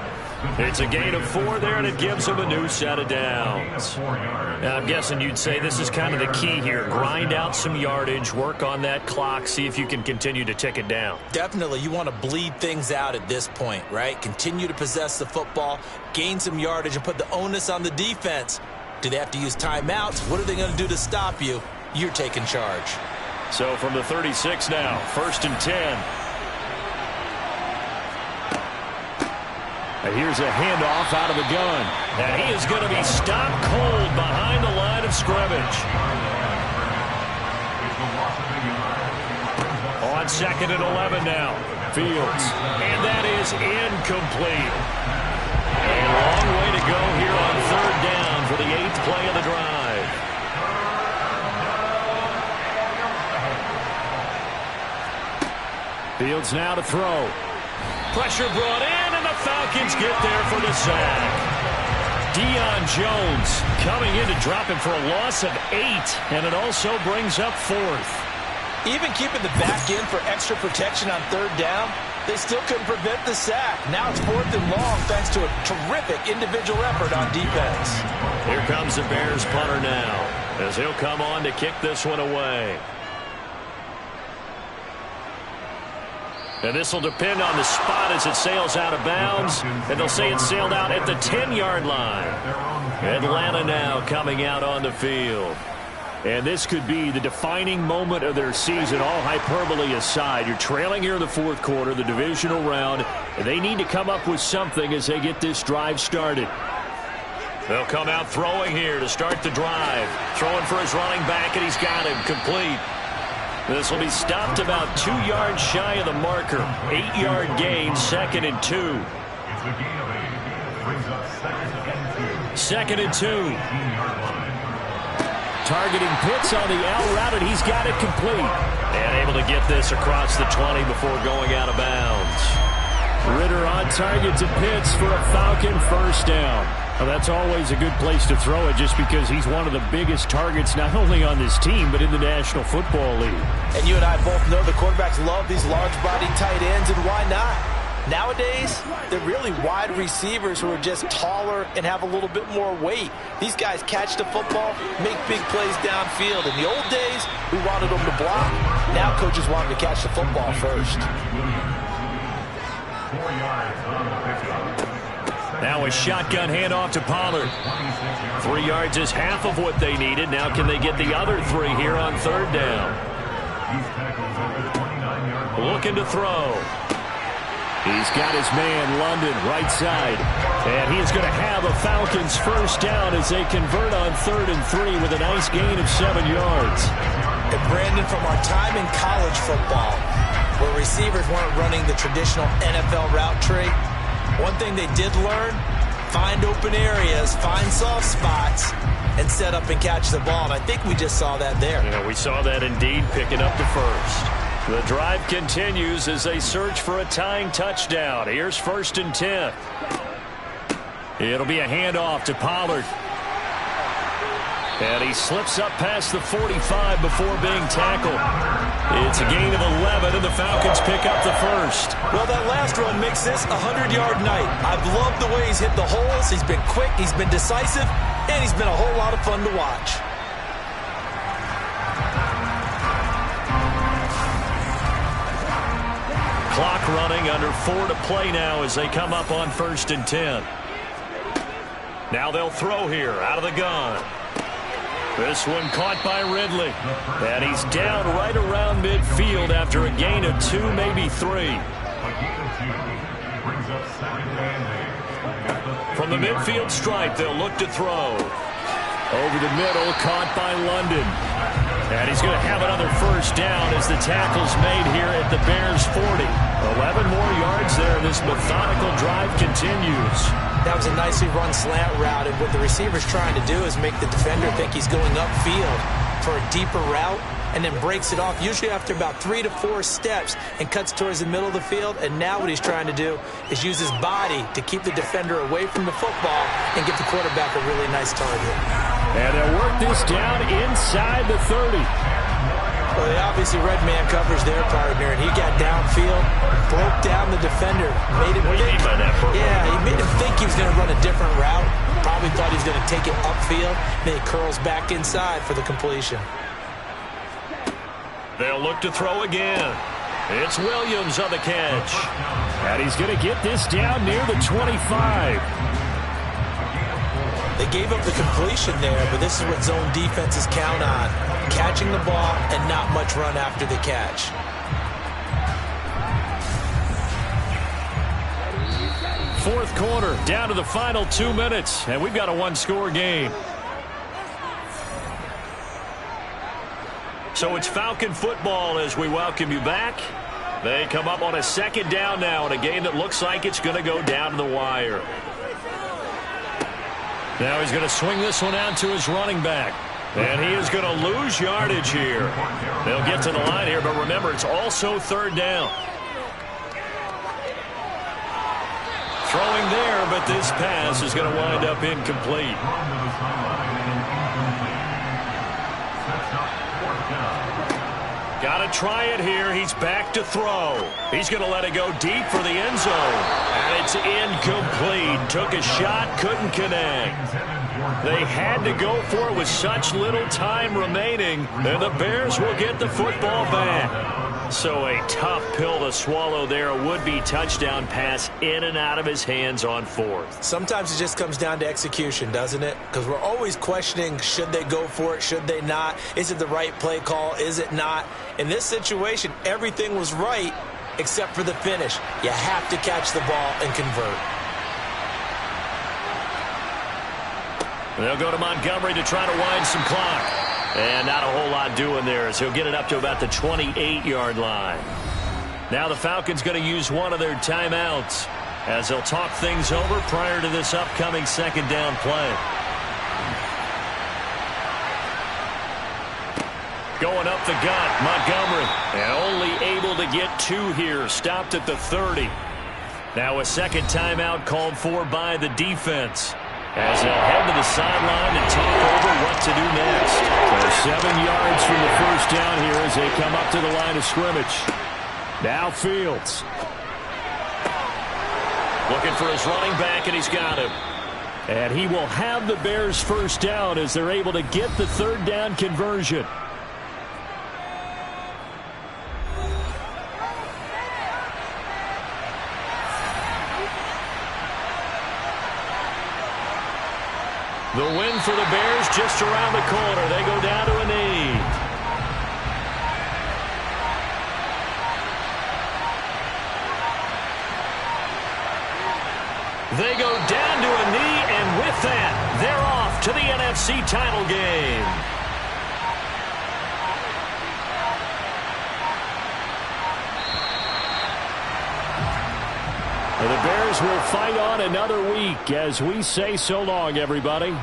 It's a gain of 4 there, and it gives him a new set of downs. Now, I'm guessing you'd say this is kind of the key here. Grind out some yardage, work on that clock, see if you can continue to tick it down. Definitely. You want to bleed things out at this point, right? Continue to possess the football, gain some yardage, and put the onus on the defense. Do they have to use timeouts? What are they going to do to stop you? You're taking charge. So from the 36 now, 1st and 10. Here's a handoff out of the gun. And he is going to be stopped cold behind the line of scrimmage. On 2nd and 11 now. Fields. And that is incomplete. A long way to go here on 3rd down for the 8th play of the drive. Fields now to throw. Pressure brought in, and the Falcons get there for the sack. Deion Jones coming in to drop him for a loss of 8, and it also brings up 4th. Even keeping the back end for extra protection on 3rd down, they still couldn't prevent the sack. Now it's 4th and long thanks to a terrific individual effort on defense. Here comes the Bears punter now, as he'll come on to kick this one away. And this will depend on the spot as it sails out of bounds. And they'll say it sailed out at the 10-yard line. Atlanta now coming out on the field. And this could be the defining moment of their season, all hyperbole aside. You're trailing here in the 4th quarter, the divisional round, and they need to come up with something as they get this drive started. They'll come out throwing here to start the drive. Throwing for his running back, and he's got him complete. This will be stopped about 2 yards shy of the marker. 8-yard gain, 2nd and 2. It's a gain of 8. Brings up 2nd and 2. Targeting Pitts on the out route, and he's got it complete. And able to get this across the 20 before going out of bounds. Ritter on target to Pitts for a Falcon first down. Well, that's always a good place to throw it just because he's one of the biggest targets not only on this team but in the National Football League. And you and I both know the quarterbacks love these large-body tight ends, and why not? Nowadays, they're really wide receivers who are just taller and have a little bit more weight. These guys catch the football, make big plays downfield. In the old days, we wanted them to block. Now coaches want them to catch the football first. Now a shotgun handoff to Pollard. 3 yards is half of what they needed. Now can they get the other 3 here on third down? Looking to throw. He's got his man, London, right side. And he is going to have a Falcons first down as they convert on 3rd and 3 with a nice gain of 7 yards. And Brandon, from our time in college football, where receivers weren't running the traditional NFL route tree, one thing they did learn, find open areas, find soft spots, and set up and catch the ball. And I think we just saw that there. Yeah, we saw that indeed, picking up the first. The drive continues as they search for a tying touchdown. Here's 1st and 10. It'll be a handoff to Pollard. And he slips up past the 45 before being tackled. It's a gain of 11, and the Falcons pick up the first. Well, that last run makes this a 100-yard night. I've loved the way he's hit the holes. He's been quick, he's been decisive, and he's been a whole lot of fun to watch. Clock running, under 4 to play now as they come up on 1st and 10. Now they'll throw here out of the gun. This one caught by Ridley. And he's down right around midfield after a gain of 2, maybe 3. From the midfield stripe, they'll look to throw. Over the middle, caught by London. And he's going to have another first down as the tackle's made here at the Bears' 40. 11 more yards there. This methodical drive continues. That was a nicely run slant route, and what the receiver's trying to do is make the defender think he's going upfield for a deeper route, and then breaks it off, usually after about 3 to 4 steps, and cuts towards the middle of the field. And now what he's trying to do is use his body to keep the defender away from the football and give the quarterback a really nice target. And they'll work this down inside the 30. Well, they obviously read man coverage there, partner, and he got downfield, broke down the defender, made him think. Yeah, he made him think he was going to run a different route. Probably thought he was going to take it upfield. Then he curls back inside for the completion. They'll look to throw again. It's Williams on the catch. And he's going to get this down near the 25. They gave up the completion there, but this is what zone defenses count on. Catching the ball and not much run after the catch. Fourth quarter, down to the final 2 minutes, and we've got a one-score game. So it's Falcon football as we welcome you back. They come up on a 2nd down now in a game that looks like it's going to go down to the wire. Now he's going to swing this one out to his running back. And he is going to lose yardage here. They'll get to the line here, but remember, it's also 3rd down. Throwing there, but this pass is going to wind up incomplete. Got to try it here. He's back to throw. He's going to let it go deep for the end zone. And it's incomplete. Took a shot, couldn't connect. They had to go for it with such little time remaining. And the Bears will get the football back. So a tough pill to swallow there. A would-be touchdown pass in and out of his hands on 4th. Sometimes it just comes down to execution, doesn't it? Because we're always questioning, should they go for it, should they not? Is it the right play call, is it not? In this situation, everything was right except for the finish. You have to catch the ball and convert. They'll go to Montgomery to try to wind some clock. And not a whole lot doing there as he'll get it up to about the 28-yard line. Now the Falcons going to use one of their timeouts as they'll talk things over prior to this upcoming 2nd down play. Going up the gut, Montgomery. And only able to get 2 here. Stopped at the 30. Now a second timeout called for by the defense, as they'll head to the sideline and talk over what to do next. So 7 yards from the first down here as they come up to the line of scrimmage. Now Fields. Looking for his running back, and he's got him. And he will have the Bears first down as they're able to get the third down conversion. The win for the Bears just around the corner. They go down to a knee. They go down to a knee, and with that, they're off to the NFC title game. And the Bears will fight on another week as we say so long, everybody.